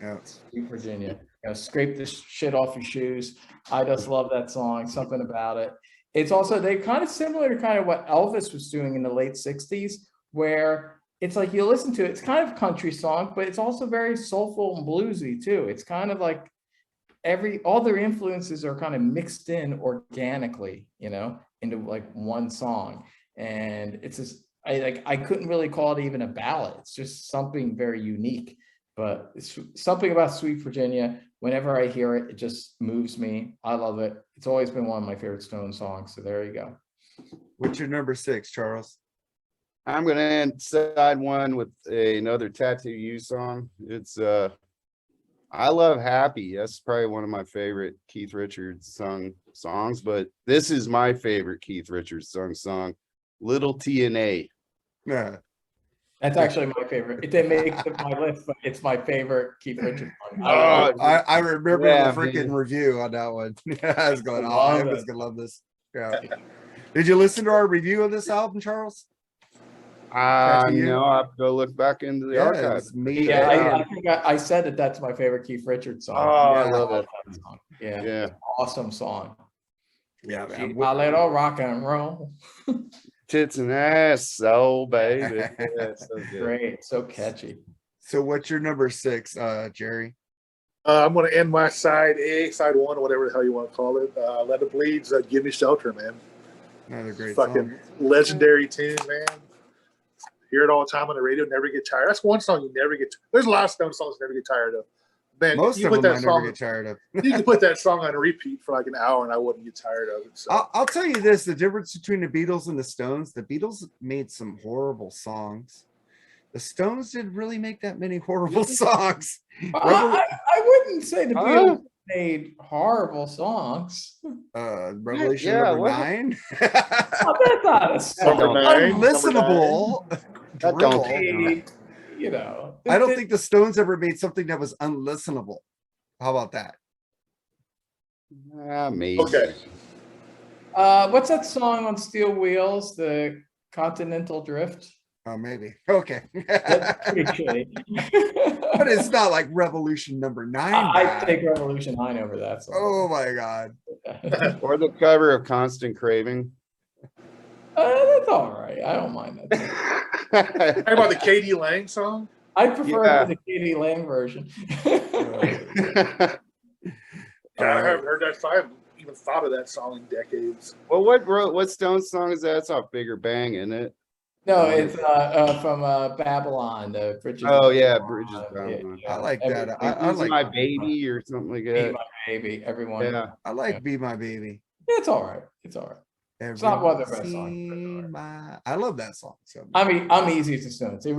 Yeah. Sweet Virginia. Scrape the shit off your shoes. I just love that song. Something about it. It's also, they kind of similar to kind of what Elvis was doing in the late 60s, where it's like you listen to it, it's kind of country song, but it's also very soulful and bluesy too. It's kind of like all their influences are kind of mixed in organically, into like one song. And it's just, I couldn't really call it even a ballad. It's just something very unique. But it's something about Sweet Virginia. Whenever I hear it, it just moves me. I love it. It's always been one of my favorite Stone songs. So there you go. What's your number 6, Charles? I'm gonna end side one with another Tattoo You song. It's I love Happy. That's probably one of my favorite Keith Richards songs, but this is my favorite Keith Richards song, Little TNA. Yeah. That's actually my favorite. It didn't make my list, but it's my favorite Keith Richards song. I remember Yeah, the freaking man. review on that one. I was going, Love I was it. gonna love this. Yeah. Did you listen to our review of this album, Charles? Tattoo You? No, I have to go look back into the Yeah, it archives. was me. Yeah, and I think I said that that's my favorite Keith Richards song. Oh, I Yeah. love it. that song. Yeah, Yeah. awesome song. Yeah, man. A little rock and roll. Tits and ass, oh baby. Yeah, so good. Great, so catchy. So what's your number 6, Jerry? I'm going to end my side A, side 1, or whatever the hell you want to call it. Let It Bleed's Give Me Shelter, man. Another great Fucking song. legendary tune, man. Hear it all the time on the radio, never get tired. That's one song you never get. There's a lot of Stone songs you never get tired of. Man, Most you of put them I that never song, get tired of. you can put that song on repeat for like an hour and I wouldn't get tired of it. So. I'll tell you this, the difference between the Beatles and the Stones, the Beatles made some horrible songs. The Stones didn't really make that many horrible songs. I wouldn't say the Beatles made horrible songs. Revelation Yeah, number what? 9. Oh, that's not a song. Number 9. Unlistenable. That Drivel. don't I don't think the Stones ever made something that was unlistenable. How about that? Maybe. Okay. What's that song on Steel Wheels? The Continental Drift. Oh, maybe. Okay. That's pretty shitty. But it's not like Revolution number 9. I bad. take Revolution 9 over that song. Oh my God. Or the cover of Constant Craving. That's all right. I don't mind that song. How about the K.D. Lang song? I prefer Yeah. the Katie Lang version. God, I haven't heard that song. I haven't even thought of that song in decades. Well, what Stone song is that? It's off Bigger Bang, isn't it? No, it's from Babylon. The Bridges. Oh of yeah, Babylon. Bridges of Babylon. I like that. Everything. I He's like My Baby or something like Be that. My Baby. Everyone. Yeah. I like Be My Baby. It's all right. It's all right. It's not one of the best Everyone songs, but seen I love that song. So I'm easy to Stones. There's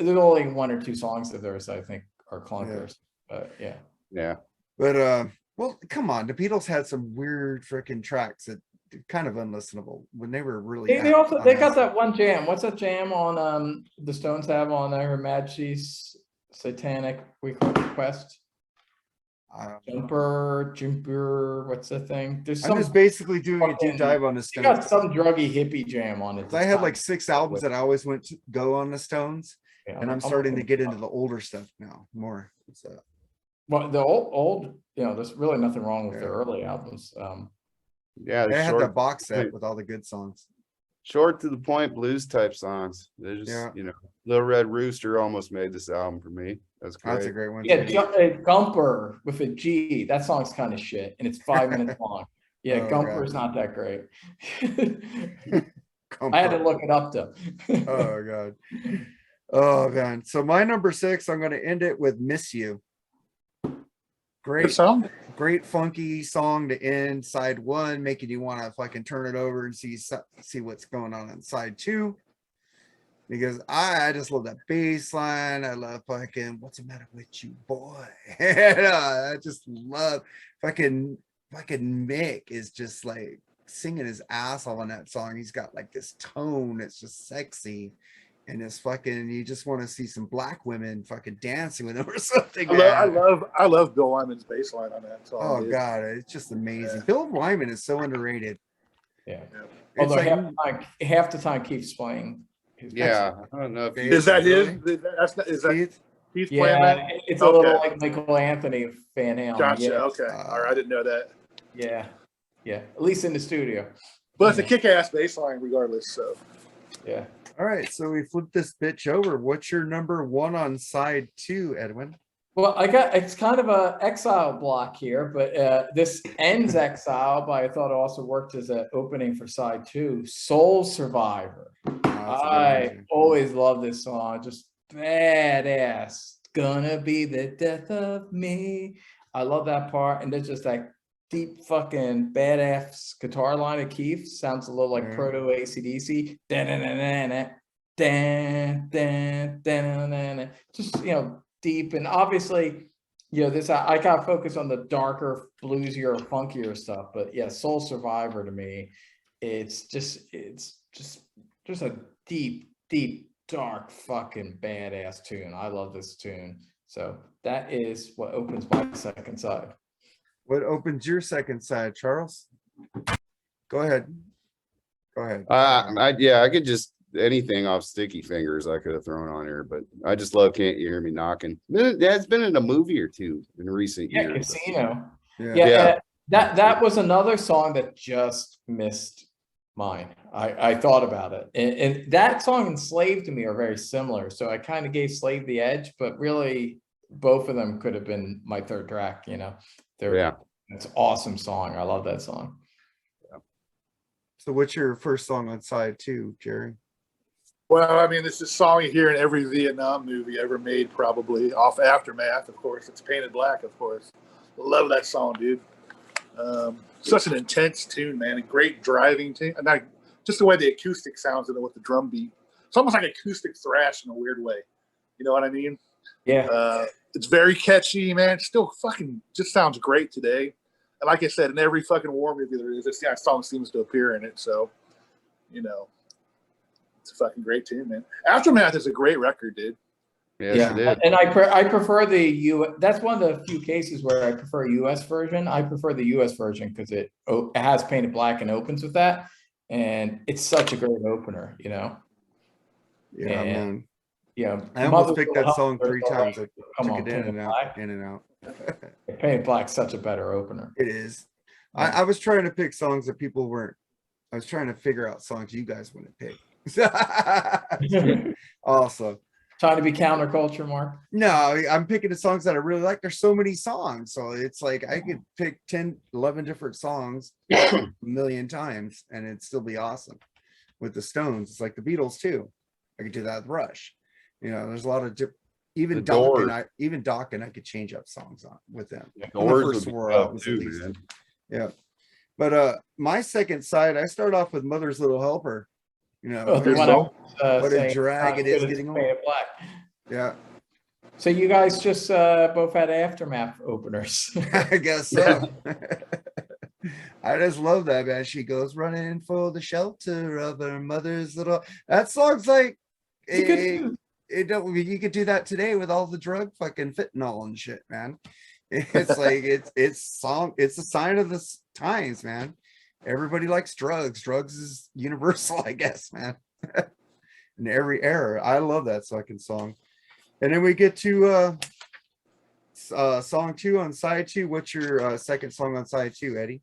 only 1 or 2 songs of theirs I think are clunkers. But yeah. Yeah. but well, come on. The Beatles had some weird freaking tracks that kind of unlistenable when they were really They got that one jam. What's that jam on the Stones have on Her Majesty's Satanic Request? Jumper, what's the thing? There's I'm some just basically doing a fucking- deep dive on the they got Stones. some druggy hippie jam on it. I had like 6 albums that I always went to go on the Stones, Yeah, and I'm starting to get into the older stuff now more. So well, the old, there's really nothing wrong with the early albums. Yeah, they they're had that short, box set with all the good songs. short to the point blues type songs. They're just, Yeah. Little Red Rooster almost made this album for me. That's great. That's a great one. Yeah, too. Gumper with a G. That song's kind of shit, and it's 5 minutes long. Yeah, Oh, Gumper's God. not that great. I had to Comfort. look it up though. Oh God. Oh man. So my number 6, I'm going to end it with Miss You. Great song. Great funky song to end side one, making you want to fucking turn it over and see what's going on side two. Because I just love that bass line. I love fucking "What's the Matter with You, Boy?" And, I just love fucking Mick is just like singing his ass off on that song. He's got like this tone that's just sexy, and it's fucking. You just want to see some black women fucking dancing with him or something. I love Bill Wyman's bass line on that song. Oh dude. god, it's just amazing. Yeah. Bill Wyman is so underrated. Yeah. It's Although like, half the time Keith's playing. Yeah, I don't know if Is that his? Really? Is that Keith playing Yeah, that? it's a little like Michael Anthony of Van Halen. Gotcha. Yeah. Okay. All right. I didn't know that. Yeah. At least in the studio. But it's a kick-ass bass line regardless. So. Yeah. all right, so we flipped this bitch over. What's your number one on side two, Edwin? Well, it's kind of a Exile block here, but this ends Exile, but I thought it also worked as an opening for side two. Soul Survivor. I always love this song. Just badass. Gonna be the death of me. I love that part. And there's just that deep fucking badass guitar line of Keith. Sounds a little like proto AC/DC. Just, deep. And obviously, this, I gotta focus on the darker, bluesier, funkier stuff. But yeah, Soul Survivor to me, it's just a deep, dark, fucking badass tune. I love this tune. So that is what opens my second side. What opens your second side, Charles? Go ahead. I could just anything off Sticky Fingers I could have thrown on here, but I just love Can't You Hear Me Knocking. That's been in a movie or two in recent years. Casino. Yeah. That was another song that just missed mine. I thought about it, and that song and Slave to me are very similar, so I kind of gave Slave the edge, but really both of them could have been my third track. It's an awesome song. I love that song. So what's your first song on side two, Jerry? Well, I mean, this is a song you hear in every Vietnam movie ever made, probably off Aftermath. Of course, it's Painted Black. Of course, love that song, dude. Such an intense tune, man. A great driving tune, and just the way the acoustic sounds in it with the drum beat. It's almost like acoustic thrash in a weird way. You know what I mean? Yeah. It's very catchy, man. It still fucking just sounds great today. And like I said, in every fucking war movie there is, this song seems to appear in it. So, it's a fucking great tune, man. Aftermath is a great record, dude. Yes, it is. And I prefer the U. That's one of the few cases where I prefer U.S. version. I prefer the U.S. version because it has Painted Black and opens with that, and it's such a great opener, Yeah, and, man. Yeah, I almost picked that song 3 times. I took it in and out. Painted Black's such a better opener. It is. I was trying to pick songs that people weren't. I was trying to figure out songs you guys wouldn't pick. Awesome. Trying to be counterculture, Mark? No, I'm picking the songs that I really like. There's so many songs. So it's like I could pick 10, 11 different songs a million times and it'd still be awesome. With the Stones, it's like the Beatles too. I could do that with Rush. There's a lot of even Dokken, I could change up songs on with them. Doors would be too, man. Yeah. But my second side, I start off with Mother's Little Helper. What a drag it is getting old. Black. Yeah. So you guys just both had Aftermath openers. I guess so. I just love that, man. She goes running for the shelter of her mother's little. That song's like you could do that today with all the drug fucking fentanyl and shit, man. It's like it's a sign of the times, man. Everybody likes drugs. Drugs is universal, I guess, man. In every era. I love that fucking song. And then we get to song 2 on side 2. What's your second song on side 2, Eddie?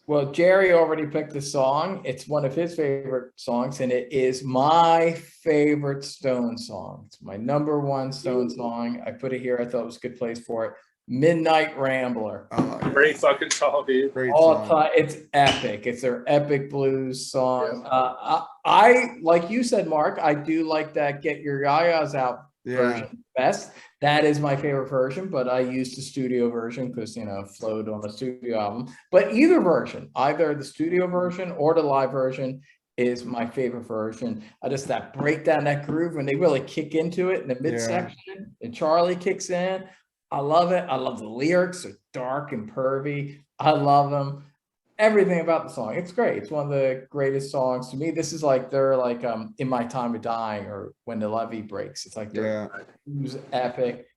Well, Jerry already picked the song. It's one of his favorite songs, and it is my favorite Stone song. It's my number 1 Stone song. I put it here. I thought it was a good place for it. Midnight Rambler. Oh, yeah. Great fucking song, dude. Great All song. time. It's epic. It's their epic blues song. I like you said, Mark, I do like that Get Your Yayas Out version best. That is my favorite version, but I used the studio version because, you know, it flowed on the studio album. But either version, either the studio version or the live version, is my favorite version. I just that breakdown, that groove when they really kick into it in the midsection and Charlie kicks in. I love it. I love the lyrics. They're dark and pervy. I love them. Everything about the song. It's great. It's one of the greatest songs to me. This is like they're like In My Time of Dying or When the Levee Breaks. It's like they're epic.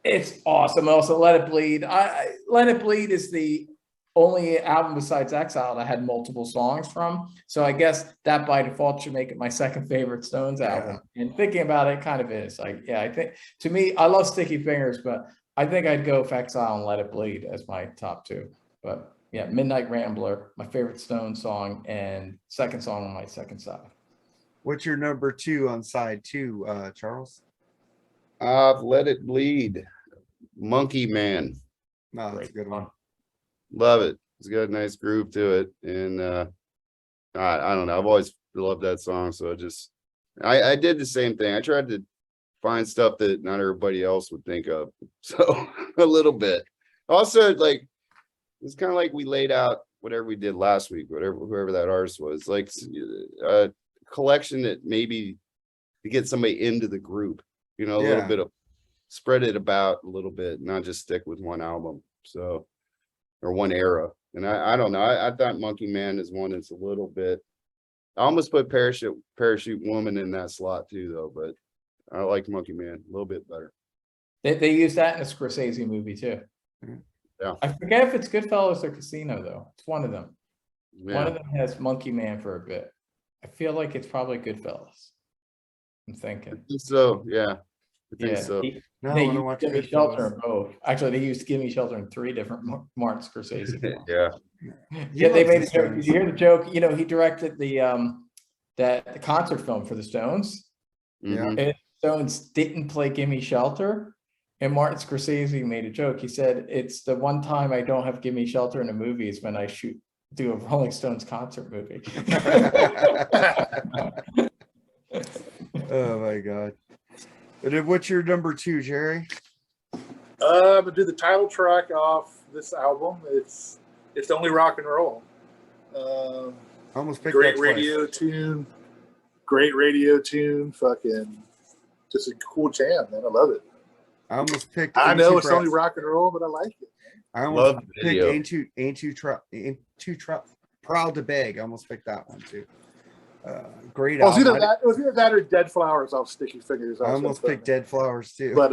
It's awesome. Also, Let It Bleed. Let It Bleed is the only album besides Exile that had multiple songs from. So I guess that by default should make it my second favorite Stones album. And thinking about it, kind of is. Like, yeah, I think to me, I love Sticky Fingers, but I think I'd go with Exile and Let It Bleed as my top two. But yeah, Midnight Rambler, my favorite Stones song, and second song on my second side. What's your number 2 on side 2, Charles? Let It Bleed. Monkey Man. No, that's a good one. Love it. It's got a nice groove to it. And I don't know. I've always loved that song. So I did the same thing. I tried to find stuff that not everybody else would think of. So a little bit. Also, like, it's kind of like we laid out whatever we did last week, whoever that artist was, like a collection that maybe to get somebody into the group, you know, a little bit of spread it about a little bit, not just stick with one album. So, or one era. And I don't know. I thought Monkey Man is one that's a little bit, I almost put Parachute Woman in that slot too, though, but I like Monkey Man a little bit better. They use that in a Scorsese movie too. Yeah. I forget if it's Goodfellas or Casino though. It's one of them. Yeah. One of them has Monkey Man for a bit. I feel like it's probably Goodfellas. I'm thinking. So yeah. I think so. They used Gimme Shelter in both. Actually, they used Gimme Shelter in 3 different Martin Scorsese films. Yeah. They made a joke. Did you hear the joke? You know, he directed the concert film for the Stones. Mhm. And Stones didn't play Gimme Shelter. And Martin Scorsese made a joke. He said, "It's the one time I don't have Gimme Shelter in a movie is when I do a Rolling Stones concert movie." Oh my God. But what's your number 2, Jerry? I'm gonna do the title track off this album. It's only rock and roll. Almost picked great that radio tune. Great radio tune. Fucking just a cool jam, man. I love it. I almost picked. I know it's only rock and roll, but I like it. I almost picked Ain't Too Proud to Beg. I almost picked that one too. Great. It was either that or Dead Flowers off Sticky Fingers. I almost picked Dead Flowers too. But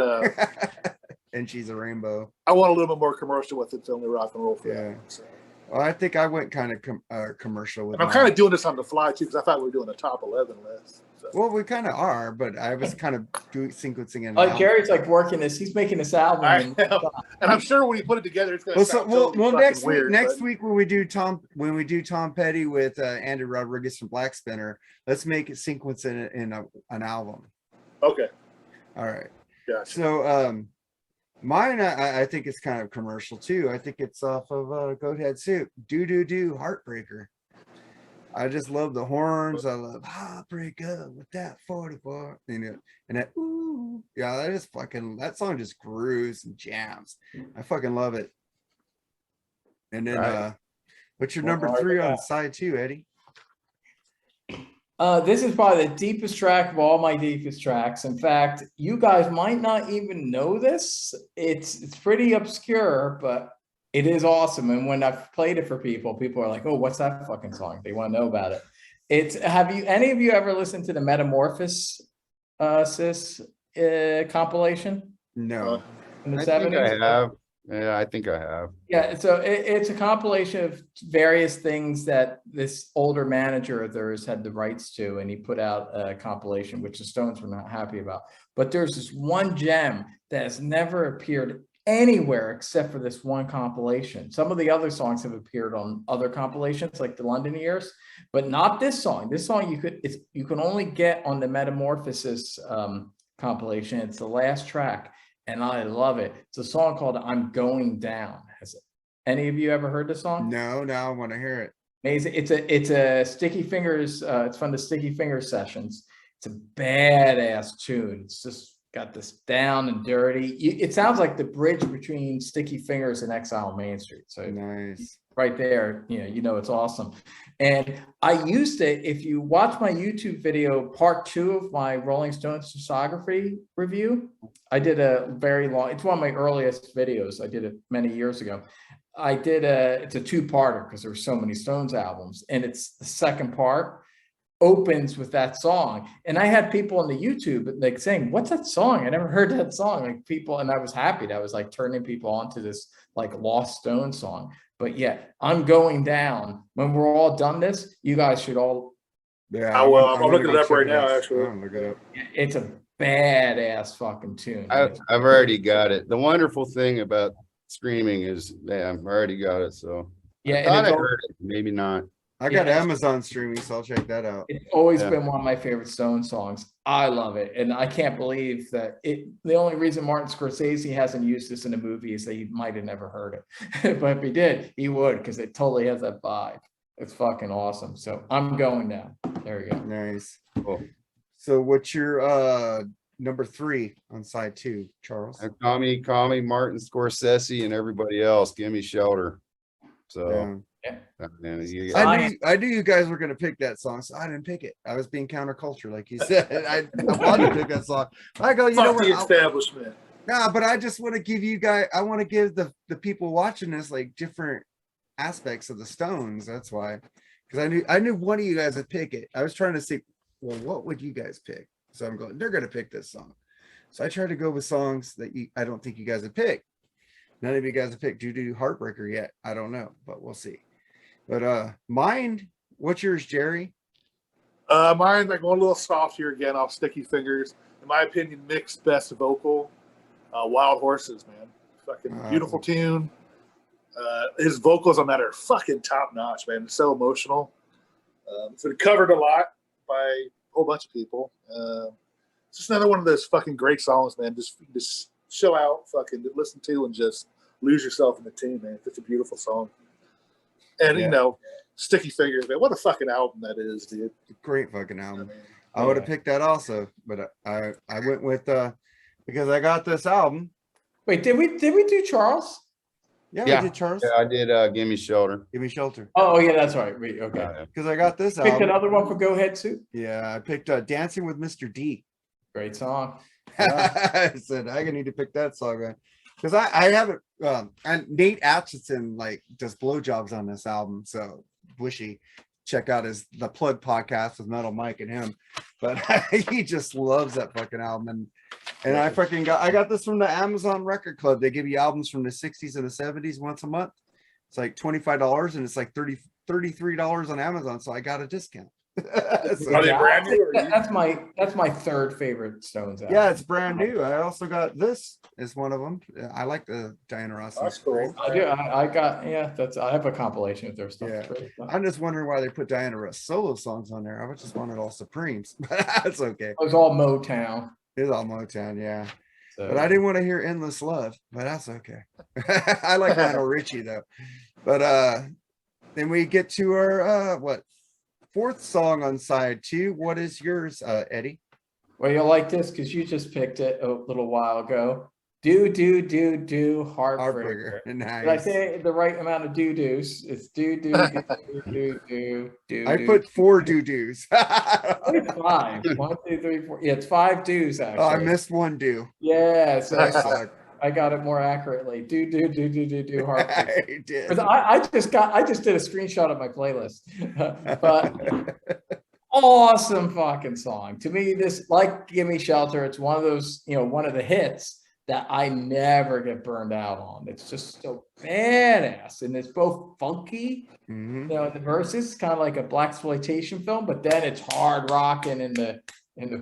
and She's a Rainbow. I want a little bit more commercial with It's Only Rock and Roll for that. So. Well, I think I went kind of commercial with. And I'm kind of doing this on the fly too because I thought we were doing a top 11 list. So. Well, we kind of are, but I was kind of sequencing it. Like Jerry's like working this. He's making this album, and I'm sure when you put it together, it's going to sound next week when we do Tom Petty with Andy Rodriguez from Black Spinner, let's make it sequence in an album. Okay. All right. Gotcha. So mine, I think it's kind of commercial too. I think it's off of Goat Head Soup. Do Heartbreaker. I just love the horns. I love Heartbreaker with that 44, you know, and that ooh, yeah, that song just grooves and jams. I fucking love it. And then what's your number 3 on side 2, Eddie? This is probably the deepest track of all my deepest tracks. In fact, you guys might not even know this. It's pretty obscure, but it is awesome. And when I've played it for people are like, "Oh, what's that fucking song?" They want to know about it. Have any of you ever listened to the Metamorphosis compilation? No. In the 70s? think I have. Yeah, I think I have. Yeah, so it's a compilation of various things that this older manager of theirs had the rights to, and he put out a compilation, which the Stones were not happy about. But there's this one gem that has never appeared anywhere except for this one compilation. Some of the other songs have appeared on other compilations, like the London Years, but not this song. This song you can only get on the Metamorphosis compilation. It's the last track. And I love it. It's a song called I'm Going Down. Has any of you ever heard the song? No, I want to hear it. Amazing. It's a Sticky Fingers. It's from the Sticky Fingers sessions. It's a badass tune. It's just got this down and dirty. It sounds like the bridge between Sticky Fingers and Exile Main Street. So Nice. Right there, you know it's awesome. And I used it. If you watch my YouTube video, part 2 of my Rolling Stones discography review, I did a very long. It's one of my earliest videos. I did it many years ago. It's a 2-parter because there were so many Stones albums, and it's the second part opens with that song. And I had people on the YouTube like saying, "What's that song? I never heard that song." Like people, and I was happy that I was like turning people onto this like lost Stones song. But yeah, I'm going down. When we're all done this, you guys should all. Yeah. I'm looking it up right now, actually. Look it up. It's a badass fucking tune. I've already got it. The wonderful thing about streaming is, yeah, I've already got it. So Yeah, I thought I heard it, maybe not. I got Yeah. Amazon streaming, so I'll check that out. It's always Yeah. been one of my favorite Stone songs. I love it. And I can't believe that the only reason Martin Scorsese hasn't used this in a movie is that he might have never heard it. But if he did, he would, because it totally has that vibe. It's fucking awesome. So I'm going now. There we go. Nice. Cool. So what's your number 3 on side 2, Charles? Call me Martin Scorsese and everybody else. Give me shelter. So man, I knew you guys were gonna pick that song, so I didn't pick it. I was being counterculture, like you said. I wanted to pick that song. I go, you know Fuck the what? establishment. Nah, but I just want to give you guys. I want to give the people watching this like different aspects of the Stones. That's why, because I knew one of you guys would pick it. I was trying to see, well, what would you guys pick? So I'm going, they're gonna pick this song. So I tried to go with songs that I don't think you guys would pick. None of you guys have picked Doo Heartbreaker yet. I don't know, but we'll see. But mine, what's yours, Jerry? Mine's like going a little soft here again off Sticky Fingers. In my opinion, mixed best vocal. Wild Horses, man. Fucking beautiful tune. His vocals on that are fucking top notch, man. It's so emotional. It's been covered a lot by a whole bunch of people. It's just another one of those fucking great songs, man. Just chill out, fucking listen to, and just lose yourself in the tune, man. It's just a beautiful song. And you know, Sticky Fingers, man. What a fucking album that is, dude. Great fucking album. I would have picked that also, but I went with because I got this album. Wait, did we do Charles? Yeah, Yeah. I did Charles. Yeah, I did Give Me Shelter. Give Me Shelter. Oh yeah, that's right. Wait, okay. Because I got this Picked album. another one for Go Ahead Soup. Yeah, I picked Dancing with Mr. D. Great song. I said I need to pick that song, man. Because I haven't and Nate Atchison like does blowjobs on this album, so wishy check out the Plug podcast with Metal Mike and him. But he just loves that fucking album, and I got this from the Amazon Record Club. They give you albums from the 60s and the 70s once a month. It's like $25 and it's like $33 on Amazon, so I got a discount. So, Are they brand new? That's my third favorite Stones album. yeah, it's brand new. I also got this as one of them. I like the Diana Ross. That's cool. I do. I have a compilation of their stuff. Yeah. Great stuff. I'm just wondering why they put Diana Ross solo songs on there. I just wanted all Supremes, but that's okay. It was all Motown. It's all Motown, yeah. So. But I didn't want to hear Endless Love, but that's okay. I like Lionel Richie though. But then we get to our fourth song on side 2. What is yours, Eddie? Well, you'll like this because you just picked it a little while ago. Heartbreaker. Nice. Did I say the right amount of doo-doos? It's do. I put 4 doo-doos. It's 5. 1, 2, 3, 4. Yeah, it's 5 doos actually. Oh, I missed one do. Yeah, so I got it more accurately. Do Heartbreaker. I did. I just did a screenshot of my playlist. But awesome fucking song. To me, this, like Give Me Shelter, it's one of those, one of the hits that I never get burned out on. It's just so badass. And it's both funky, in the verses, kind of like a blaxploitation film, but then it's hard rocking in the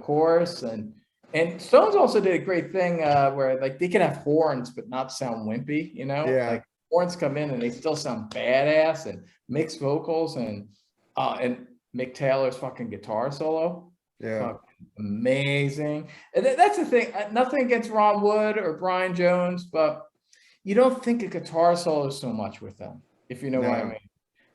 chorus. And Stones also did a great thing where like they can have horns but not sound wimpy, Yeah. Like horns come in and they still sound badass, and mixed vocals, and Mick Taylor's fucking guitar solo. Yeah. Amazing. And that's the thing. Nothing against Ron Wood or Brian Jones, but you don't think a guitar solo so much with them, if you know what I mean.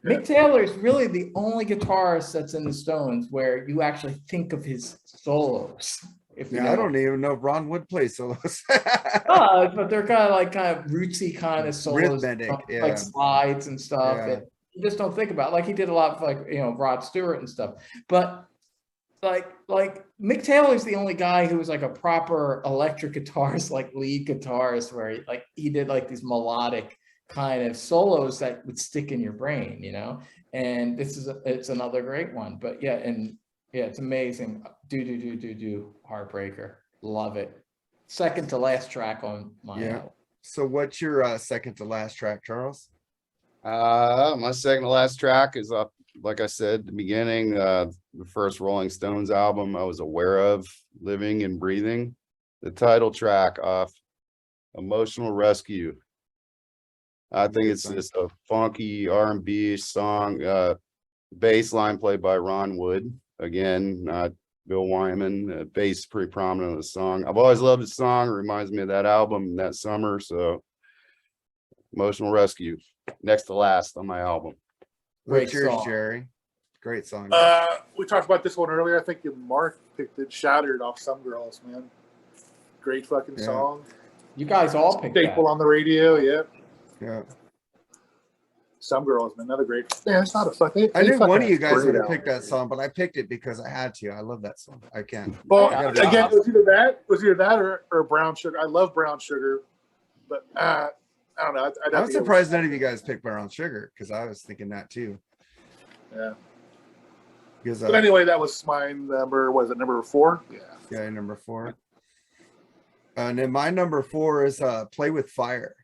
Mick Taylor is really the only guitarist that's in the Stones where you actually think of his solos. If you Yeah, know. I don't even know if Ron would play solos. But they're kind of rootsy kind of solos, Rhythmic, yeah. like slides and stuff Yeah. that you just don't think about. Like he did a lot of like Rod Stewart and stuff. But like Mick Taylor's the only guy who was like a proper electric guitarist, like lead guitarist, where he did like these melodic kind of solos that would stick in your brain, And it's another great one. But yeah, it's amazing. Do Heartbreaker. Love it. Second to last track on my album. So what's your second to last track, Charles? My second to last track is up, like I said at the beginning, the first Rolling Stones album I was aware of, Living and Breathing. The title track off Emotional Rescue. I think it's just a funky R&B song. Bass line played by Ron Wood. Again, not Bill Wyman. Bass pretty prominent in the song. I've always loved the song. It reminds me of that album that summer. So Emotional Rescue, next to last on my album. What's Great yours, song. Jerry? Great song. We talked about this one earlier. I think Mark picked it. Shattered off Some Girls, man. Great fucking song. You guys all picked Staple that. on the radio. Yeah. Some Girls, man. Another great. Man, it's not a fuck. I knew one of you guys would have picked picked that song, but I picked it because I had to. I love that song. I can't. Well, I gotta be again, honest. it was either that or Brown Sugar. I love Brown Sugar, but I don't know. I'm surprised none of you guys picked Brown Sugar because I was thinking that too. Yeah. Because But anyway, that was my number. Was it number 4? yeah, number 4. And then my number 4 is Play with Fire.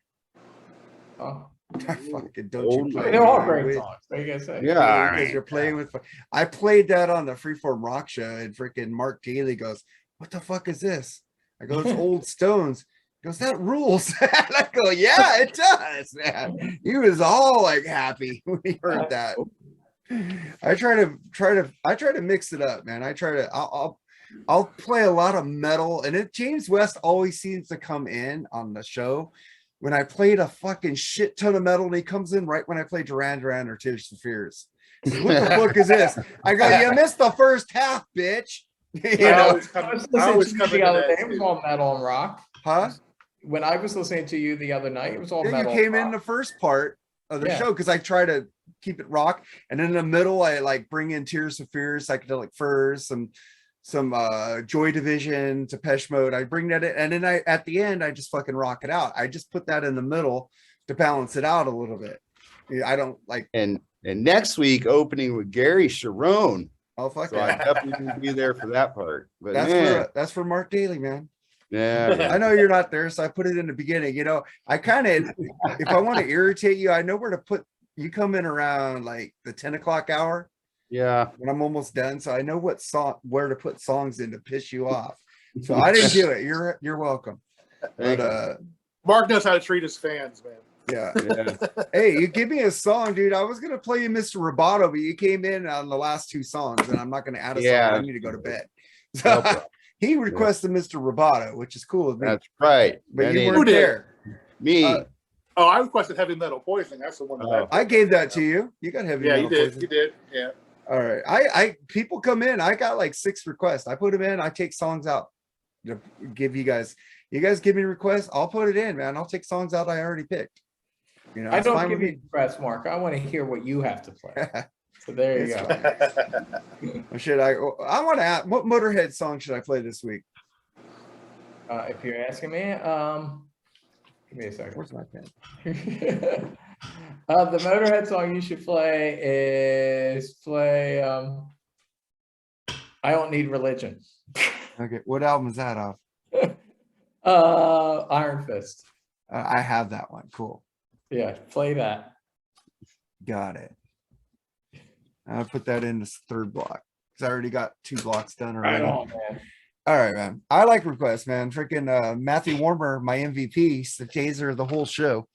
Oh. Fucking don't you play They're all with- great songs. What are you gonna say? Yeah, because you're playing with fire. I played that on the Freeform Rock show, and freaking Mark Daly goes, "What the fuck is this?" I go, "It's Old Stones." He goes, "That rules." And I go, "Yeah, it does, man." He was all like happy when he heard that. I try to mix it up, man. I'll play a lot of metal, and James West always seems to come in on the show when I played a fucking shit ton of metal, and he comes in right when I play Duran Duran or Tears for Fears. What the fuck is this? I go, "You missed the first half, bitch." I was listening to you the other day. It was all metal and rock. Huh? When I was listening to you the other night, it was all Yeah, metal. you came in the first part of the show because I try to keep it rock, and in the middle I like bring in Tears for Fears, Psychedelic Furs, some Joy Division, Depeche Mode. I bring that in, and then at the end I just fucking rock it out. I just put that in the middle to balance it out a little bit. I don't like. And next week opening with Gary Sharon. Oh fuck So I yeah. definitely can be there for that part. But That's for Mark Daly, man. yeah. I know you're not there, so I put it in the beginning. I kind of, if I want to irritate you, I know where to put. You come in around like the 10 o'clock hour. Yeah. When I'm almost done, so I know where to put songs in to piss you off. So I didn't do it. You're welcome. But Mark knows how to treat his fans, man. yeah. Hey, you give me a song, dude. I was gonna play you Mr. Roboto, but you came in on the last 2 songs, and I'm not gonna add a song. I need to go to bed. So he requested Mr. Roboto, which is cool with me. That's right. But you Who weren't did? there. Me. I requested Heavy Metal Poisoning. That's the one that I gave that to you. You got heavy. Yeah, Metal you did. Poison. You did. Yeah. All right. I people come in. I got like 6 requests. I put them in. I take songs out to give you guys. You guys give me requests. I'll put it in, man. I'll take songs out I already picked. I don't give you requests, Mark. I want to hear what you have to play. So there you go. Should I want to ask, what Motorhead song should I play this week? If you're asking me, give me a second. Where's my pen? The Motorhead song you should play is I Don't Need Religion. Okay, what album is that off? Iron Fist. I have that one. Cool. Yeah, play that. Got it. I'll put that in this 3rd block because I already got 2 blocks done already. Right on, man. All right, man. I like requests, man. Freaking Matthew Warmer, my MVP, the taser of the whole show.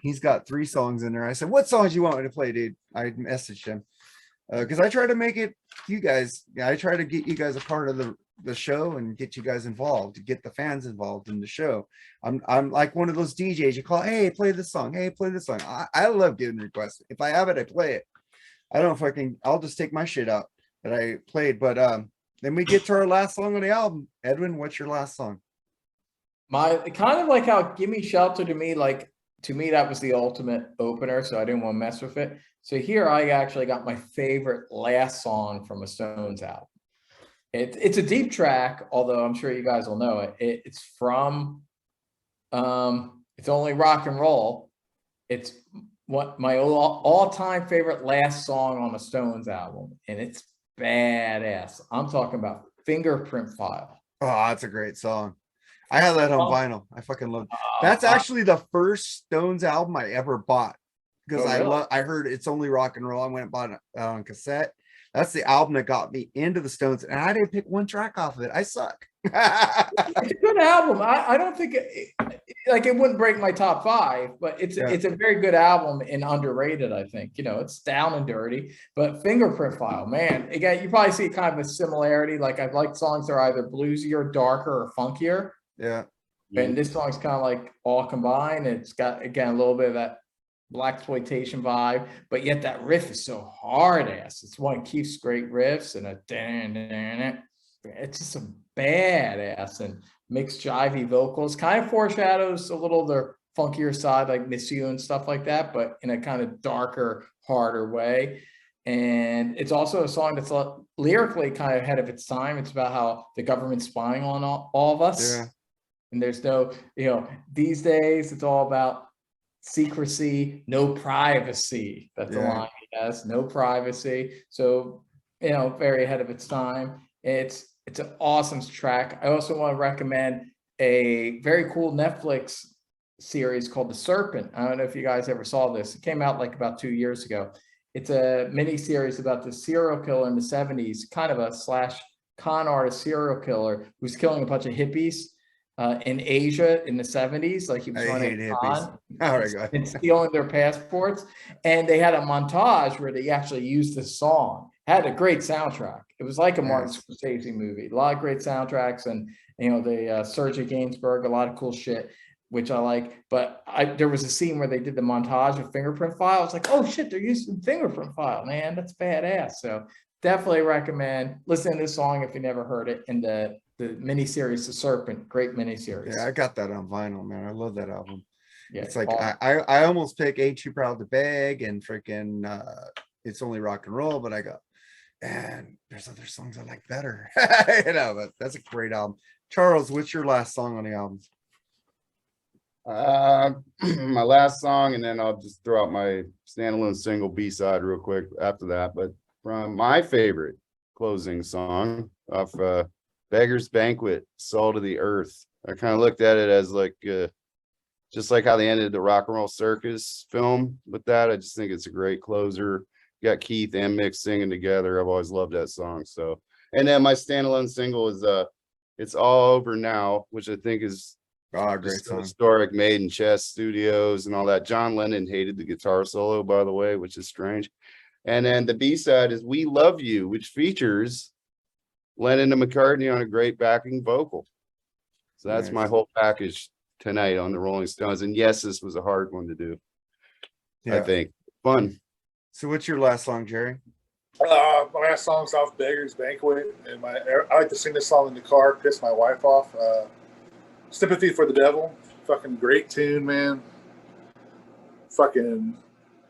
He's got 3 songs in there. I said, "What songs you want me to play, dude?" I messaged him because I try to make it you guys. I try to get you guys a part of the show and get you guys involved, to get the fans involved in the show. I'm like one of those DJs you call, "Hey, play this song. Hey, play this song." I love getting requests. If I have it, I play it. I don't know if I can. I'll just take my shit out that I played, but Then we get to our last song on the album. Edwin, what's your last song? My kind of like how Gimme Shelter to me, that was the ultimate opener, so I didn't want to mess with it. So here I actually got my favorite last song from a Stones album. It's a deep track, although I'm sure you guys will know it. It's from It's Only Rock and Roll. It's what my all-time favorite last song on a Stones album, and it's badass. I'm talking about Fingerprint File. Oh, that's a great song. I have that on vinyl. I fucking love it. That's actually the first Stones album I ever bought because I heard It's Only Rock and Roll. I went and bought it on cassette. That's the album that got me into the Stones, and I didn't pick one track off of it. I suck. It's a good album. I don't think it wouldn't break my top 5, but it's a very good album and underrated. I think it's down and dirty, but Fingerprint File, man, again, you probably see kind of a similarity. Like I like songs that are either bluesier, darker, or funkier. Yeah, and this song's kind of like all combined. It's got again a little bit of that blaxploitation vibe, but yet that riff is so hard ass. It's one of Keith's great riffs, and it's just a badass and mixed jivey vocals. Kind of foreshadows a little their funkier side, like Miss You and stuff like that, but in a kind of darker, harder way. And it's also a song that's lyrically kind of ahead of its time. It's about how the government's spying on all of us. Yeah. And there's no, these days it's all about secrecy, no privacy. That's a line he has, no privacy. So, very ahead of its time. It's an awesome track. I also want to recommend a very cool Netflix series called The Serpent. I don't know if you guys ever saw this. It came out like about 2 years ago. It's a mini series about the serial killer in the 70s, kind of a / con artist serial killer who's killing a bunch of hippies in Asia in the 70s. Like he was running a con and stealing their passports. And they had a montage where they actually used this song. Had a great soundtrack. It was like a Martin Scorsese movie. A lot of great soundtracks, and the Sergei Gainsbourg, a lot of cool shit, which I like. But there was a scene where they did the montage of Fingerprint File. I was like, oh shit, they're using Fingerprint File, man. That's badass. So definitely recommend listening to this song if you never heard it. And the miniseries, The Serpent, great miniseries. Yeah, I got that on vinyl, man. I love that album. Yeah, it's like I almost pick Ain't Too Proud to Beg and freaking It's Only Rock and Roll, but I go, and there's other songs I like better. But that's a great album. Charles, what's your last song on the album? My last song, and then I'll just throw out my standalone single B-side real quick after that. But from my favorite closing song off Beggars Banquet, Salt of the Earth. I kind of looked at it as like just like how they ended the Rock and Roll Circus film with that. I just think it's a great closer. You got Keith and Mick singing together. I've always loved that song. So, and then my standalone single is It's All Over Now, which I think is great song. Historic, made in Chess Studios and all that. John Lennon hated the guitar solo, by the way, which is strange. And then the B-side is We Love You, which features Lennon and McCartney on a great backing vocal. So that's my whole package tonight on the Rolling Stones. And yes, this was a hard one to do. I think fun. So what's your last song, Jerry? My last song's off Beggars Banquet, and I like to sing this song in the car, piss my wife off. Sympathy for the Devil, fucking great tune, man. Fucking,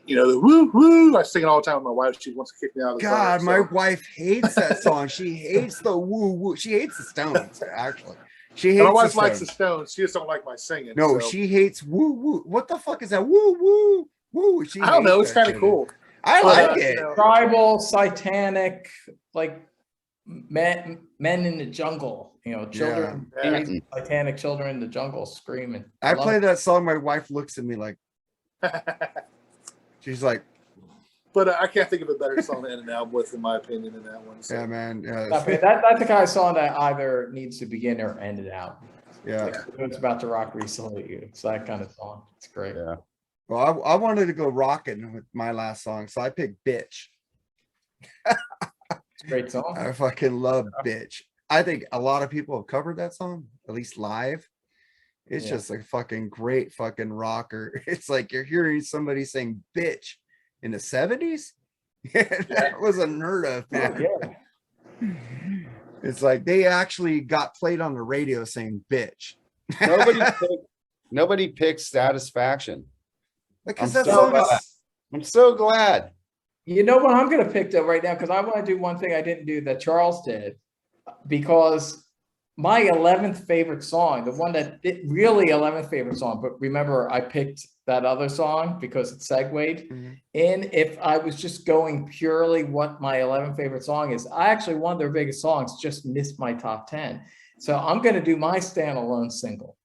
the woo woo. I sing it all the time with my wife. She wants to kick me out of the car. God, my wife hates that song. She hates the woo woo. She hates the Stones, actually. She hates. My wife likes the Stones. She just don't like my singing. No, she hates woo woo. What the fuck is that? Woo woo woo. I don't know. It's kind of cool. I like it. Tribal, satanic, like men in the jungle. Children, satanic children in the jungle screaming. I play that song. My wife looks at me like, she's like, but I can't think of a better song to end an album with, in my opinion, than that one. So. Yeah, man. Yeah, that's the kind of song that either needs to begin or end it out. Yeah, it's about to rock recently. It's that kind of song. It's great. Yeah. Well, I wanted to go rocking with my last song, so I picked Bitch. It's a great song. I fucking love Bitch. I think a lot of people have covered that song, at least live. It's just a fucking great fucking rocker. It's like you're hearing somebody saying bitch in the 70s. That was unheard of, man. It's like they actually got played on the radio saying bitch. Nobody picked Satisfaction. Because I'm that so song glad. is I'm so glad. You know what I'm going to pick though right now, because I want to do one thing I didn't do that Charles did, because my 11th favorite song, the one that really 11th favorite song, but remember I picked that other song because it segued in. If I was just going purely what my 11th favorite song is, I actually, one of their biggest songs just missed my top 10. So I'm going to do my standalone single,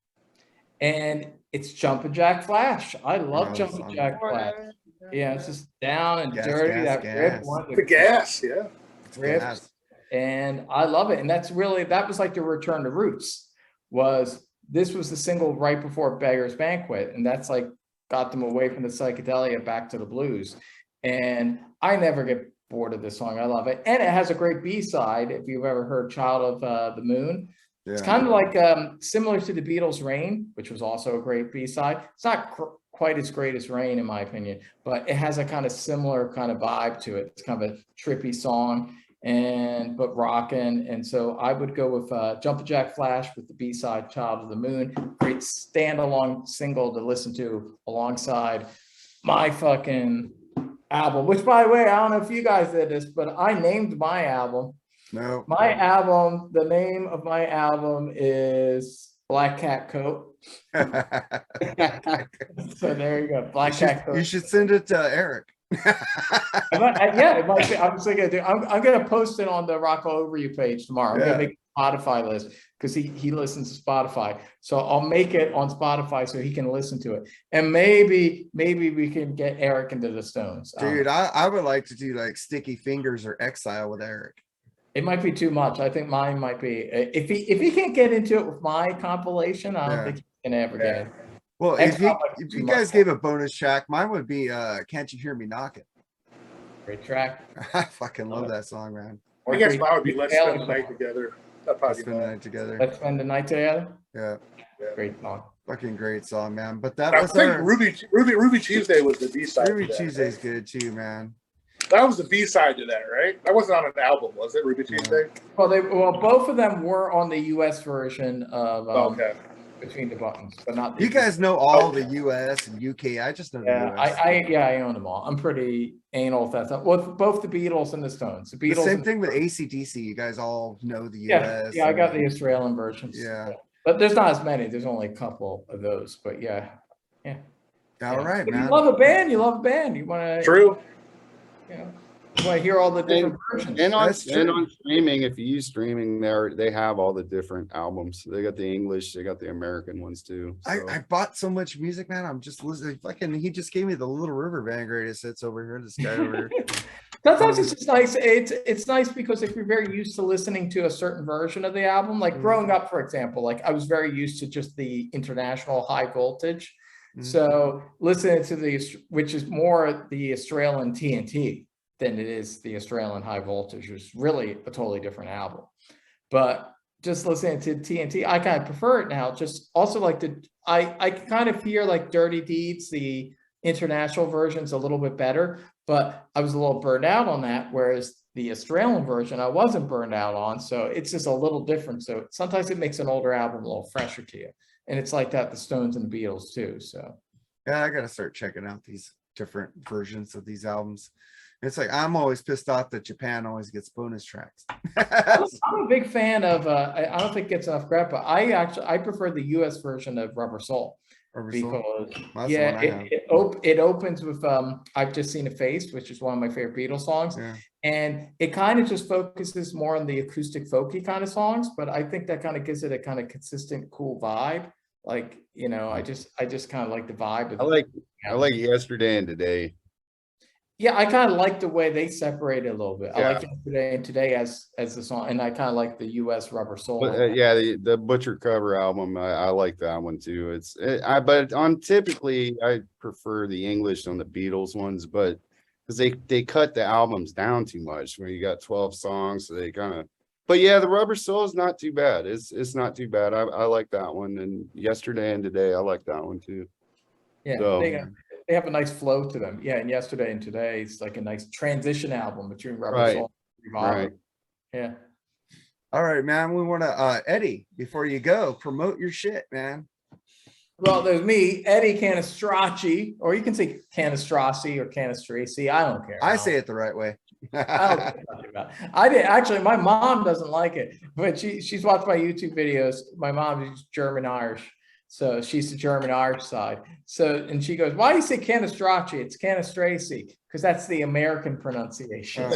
and it's Jumpin' Jack Flash. I love Jumpin' Jack Flash. Yeah, it's just down and dirty. That rip one, the gas, yeah. rips, and I love it. And that was like the return to roots. This was the single right before Beggars Banquet, and that's like got them away from the psychedelia back to the blues. And I never get bored of this song. I love it, and it has a great B-side. If you've ever heard "Child of the Moon," it's kind of like similar to the Beatles' "Rain," which was also a great B-side. It's not quite as great as "Rain" in my opinion, but it has a kind of similar kind of vibe to it. It's kind of a trippy song, but rocking. And so I would go with Jumpin' Jack Flash with the B-side "Child of the Moon." Great standalone single to listen to alongside my fucking album, which by the way, I don't know if you guys did this, but I named my album. No. My album, the name of my album is Black Cat Coat. So there you go. Black Cat Coat. You should send it to Eric. Yeah, it might be. I'm gonna post it on the Rock All Over You page tomorrow. I'm gonna make a Spotify list because he listens to Spotify. So I'll make it on Spotify so he can listen to it. And maybe we can get Eric into the Stones. Dude, I would like to do like Sticky Fingers or Exile with Eric. It might be too much. I think mine might be. If he can't get into it with my compilation, I don't think he can ever get it. Well, if you guys gave a bonus track, mine would be Can't You Hear Me Knocking? Great track. I fucking love that song, man. I guess mine would be Let's Spend the Night Together. Let's Spend the Night Together. Let's Spend the Night Together. Yeah. Great song. Fucking great song, man. But that I think Ruby Tuesday was the B-side. Ruby Tuesday's good too, man. That was the B-side to that, right? That wasn't on an album, was it? Ruby Tuesday? Well, both of them were on the US version of Between the Buttons, but not the You guys know all the US and UK. I just know the US. I own them all. I'm pretty anal with that stuff. Well, both the Beatles and the Stones. The Beatles. The same thing with AC/DC. You guys all know the US. Yeah, I got the Australian versions. Yeah. But there's not as many. There's only a couple of those. But yeah. All right, man. You love a band. You want to. True. You want to hear all the different versions. And on streaming, if you use streaming, they have all the different albums. They got the English, they got the American ones too. So. I bought so much music, man. I'm just listening. Fucking, he just gave me the Little River Band greatest hits over here. This guy over here. Sometimes it's just nice. It's nice because if you're very used to listening to a certain version of the album, like growing up, for example, like I was very used to just the international high voltage. So listening to which is more the Australian TNT than it is the Australian high voltage, which is really a totally different album. But just listening to TNT, I kind of prefer it now. Just also like I kind of hear like Dirty Deeds, the international version's a little bit better, but I was a little burned out on that. Whereas the Australian version, I wasn't burned out on. So it's just a little different. So sometimes it makes an older album a little fresher to you. And it's like that, the Stones and the Beatles too. So yeah, I gotta start checking out these different versions of these albums. It's like I'm always pissed off that Japan always gets bonus tracks. I'm a big fan of I don't think it gets enough credit, but I prefer the US version of Rubber Soul. Because it opens with I've Just Seen a Face, which is one of my favorite Beatles songs. And it kind of just focuses more on the acoustic folky kind of songs, but I think that kind of gives it a kind of consistent cool vibe. Like, I just kind of like the vibe. I like Yesterday and Today. Yeah, I kind of like the way they separate it a little bit. I like Yesterday and Today as the song, and I kind of like the US Rubber Soul. The Butcher cover album, I like that one too. But typically I prefer the English on the Beatles ones, but because they cut the albums down too much where you got 12 songs, so they kind of. But yeah, the Rubber Soul is not too bad. It's not too bad. I like that one, and Yesterday and Today, I like that one too. Yeah, so, they have a nice flow to them. Yeah, and Yesterday and Today is like a nice transition album between Rubber Soul and Revolver. Yeah. All right, man. We want to, Eddie, before you go, promote your shit, man. Well, there's me, Eddy Cannistraci, or you can say Cannistraci or Cannistraci. I don't care. I say it the right way. I don't care what about it. I did actually. My mom doesn't like it, but she's watched my YouTube videos. My mom is German Irish, so she's the German Irish side. So and she goes, "Why do you say Cannistraci? It's Cannistraci because that's the American pronunciation."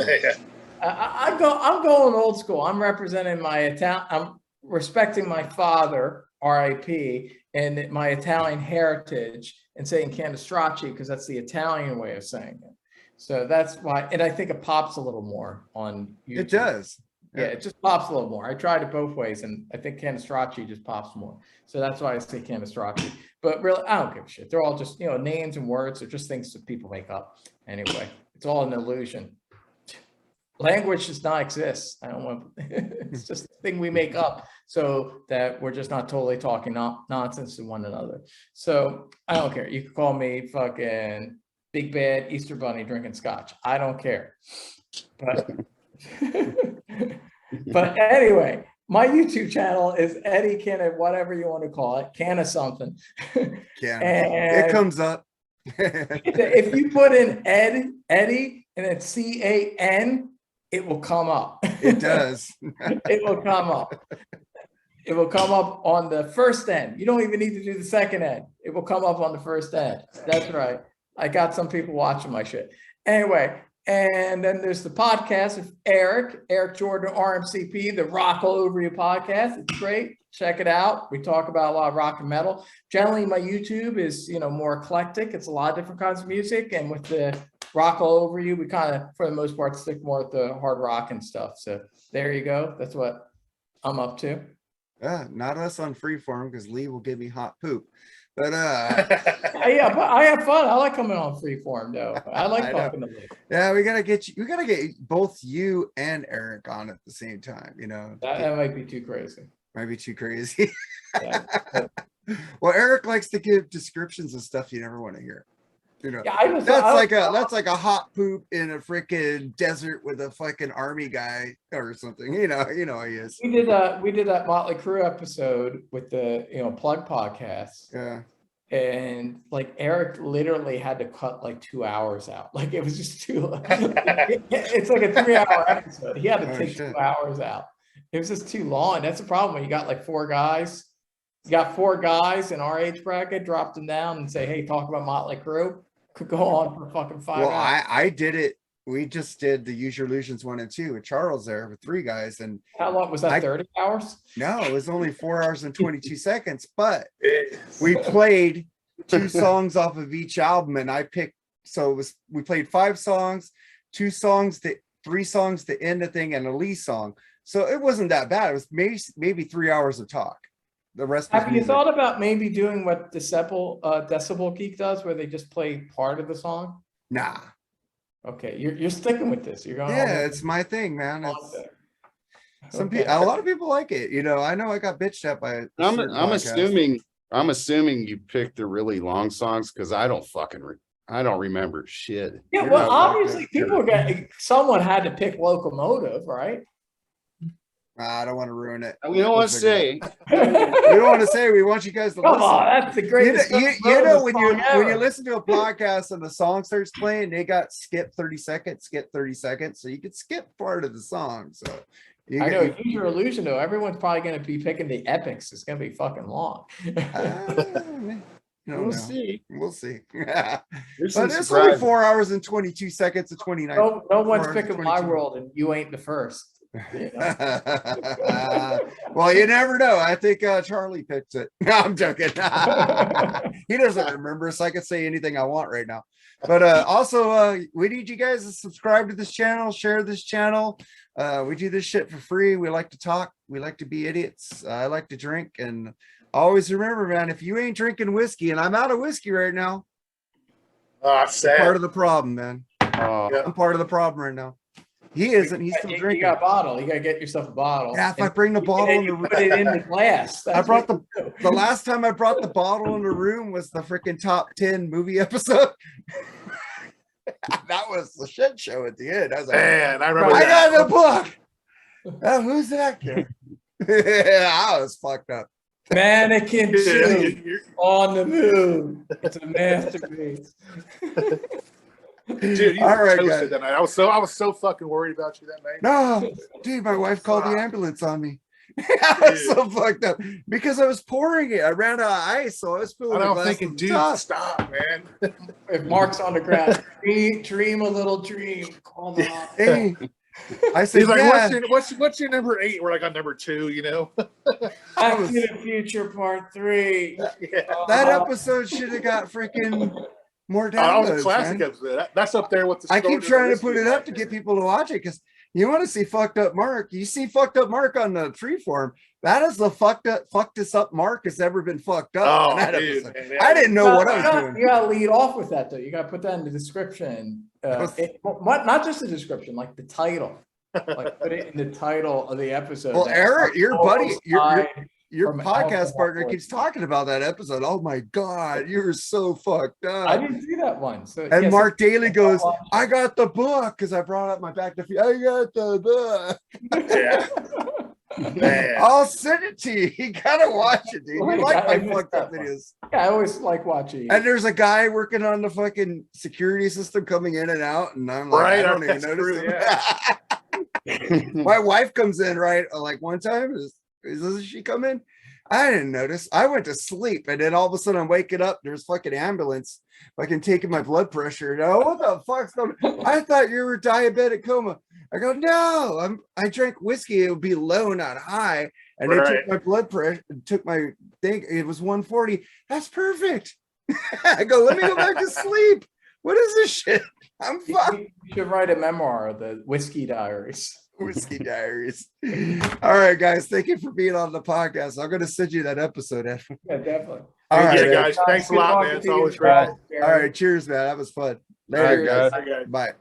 I'm going old school. I'm representing my Italian. I'm respecting my father, R.I.P., and my Italian heritage, and saying Cannistraci because that's the Italian way of saying it. So that's why, and I think it pops a little more on YouTube. It does. Yeah, it just pops a little more. I tried it both ways, and I think Cannistraci just pops more. So that's why I say Cannistraci. But really, I don't give a shit. They're all just, names and words. They're just things that people make up. Anyway, it's all an illusion. Language does not exist. I don't want. It's just a thing we make up so that we're just not totally talking nonsense to one another. So I don't care. You can call me fucking Big Bad Easter Bunny drinking scotch. I don't care. But but anyway, my YouTube channel is Eddy Canna, whatever you want to call it, Canna something. It comes up. If you put in Eddy and it's CAN, it will come up. It does. It will come up. It will come up on the first end. You don't even need to do the second end. It will come up on the first end. That's right. I got some people watching my shit. Anyway, and then there's the podcast with Eric Jordan, RMCP, the Rock All Over You podcast. It's great. Check it out. We talk about a lot of rock and metal. Generally, my YouTube is, more eclectic. It's a lot of different kinds of music. And with the Rock All Over You, we kind of, for the most part, stick more with the hard rock and stuff. So there you go. That's what I'm up to. Not us on Freeform because Lee will give me hot poop. But yeah, but I have fun. I like coming on Freeform though. I like talking to Lee. Yeah, we gotta get both you and Eric on at the same time. That might be too crazy. Might be too crazy. Yeah. Well, Eric likes to give descriptions of stuff you never want to hear. Yeah, that's like a hot poop in a freaking desert with a fucking army guy or something. He is. We did that Motley Crue episode with the Plug podcast. Yeah. And like Eric literally had to cut like 2 hours out. Like it was just too. It's like a 3-hour episode. He had to take 2 hours out. It was just too long. That's the problem when you got like 4 guys. You got 4 guys in our age bracket. Drop them down and say, "Hey, talk about Motley Crue." Could go on for fucking 5 hours. Well, I did it. We just did the Use Your Illusions 1 and 2 with Charles there with 3 guys. And how long was that? 30 hours? No, it was only 4 hours and 22 seconds. But we played 2 songs off of each album, and I picked. So we played 5 songs, 2 songs, 3 songs to end the thing, and a Lee song. So it wasn't that bad. It was maybe 3 hours of talk. The rest. Have you thought about maybe doing what Decibel Geek does, where they just play part of the song? Nah. Okay, you're sticking with this. You're going. Yeah, it's my thing, man. A lot of people like it. I know I got bitched at by. I'm assuming you picked the really long songs because I don't remember shit. Yeah, well, obviously someone had to pick Locomotive, right? I don't want to ruin it. We don't want to say. We don't want to say. We want you guys to listen. On, that's the greatest. When you listen to a podcast and the song starts playing, they got skip 30 seconds. So you could skip part of the song. So I know. Use Your Illusion though. Everyone's probably going to be picking the epics. It's going to be fucking long. We'll see. We'll see. But it's only 4 hours and 22 seconds to 29. No one's picking My World, and you ain't the first. Well, you never know. I think Charlie picked it. No, I'm joking. He doesn't remember, so I can say anything I want right now. But also, we need you guys to subscribe to this channel, share this channel. We do this shit for free. We like to talk. We like to be idiots. I like to drink. And always remember, man, if you ain't drinking whiskey, and I'm out of whiskey right now, I'm part of the problem, man. I'm part of the problem right now. He isn't. He's still drinking. You got a bottle. You got to get yourself a bottle. Yeah, if I bring the bottle in the room, put it in the glass. I brought the last time I brought the bottle in the room was the freaking top 10 movie episode. That was the shit show at the end. I was like, man, I remember. I got the book. Oh, who's that guy? I was fucked up. Mannequin Yeah, 2 on the moon. It's a masterpiece. dude, you All were right, toasted guys. that night. I was so fucking worried about you that night. No, dude, my wife called the ambulance on me. I was so fucked up because I was pouring it. I ran out of ice, so I was filling And a I'm glass thinking, of dude, stuff. stop, man. If Mark's on the ground, dream a little dream. Call the Hey, I said, He's like, yeah. what's your number 8? We're like on number 2, you know. Back to the Future Part 3. Yeah. That episode should have got freaking more That was a downloads, classic man. episode. That's up there with the I keep Stoner trying to Whiskey, put it in my up to get opinion. people to watch it because you want to see fucked up Mark. You see fucked up Mark on the Freeform. That is the fucked up Mark has ever been fucked up. Oh, in that dude, episode. man, I didn't know what I was doing. You gotta lead off with that though. You gotta put that in the description. Not just the description, like the title. Like put it in the title of the episode. Well, Eric, your buddy, your from podcast alcohol partner poisoning. keeps talking about that episode. Oh my God, you were so fucked up. I didn't see that one. So And yeah, Mark Daly goes, watch I got the book because I brought up my back to I got the book. Yeah. Man. I'll send it to you. You gotta watch it, dude. Wait, You like I my missed fucked up that one. videos. Yeah, I always like watching. And there's a guy working on the fucking security system coming in and out, and I'm like, Right, I don't even that's notice true, him. My wife comes in, right? Like one time, does she come in? I didn't notice. I went to sleep, and then all of a sudden I'm waking up. There's fucking ambulance, fucking taking my blood pressure. No, what the fuck's going on? I thought you were diabetic coma. I go, no, I drank whiskey. It would be low, not high. And they took Right. my blood pressure, took my thing. It was 140. That's perfect. I go, let me go back to sleep. What is this shit? I'm fucked. You should write a memoir of the Whiskey Diaries. Whiskey Diaries. All right, guys. Thank you for being on the podcast. I'm going to send you that episode, Ed. Yeah, definitely. All right, Yeah, Ed. guys. Thanks a Good lot, talking man. It's to you. always great. All right. Cheers, man. That was fun. All right, Later, guys. guys. Bye, guys. Bye.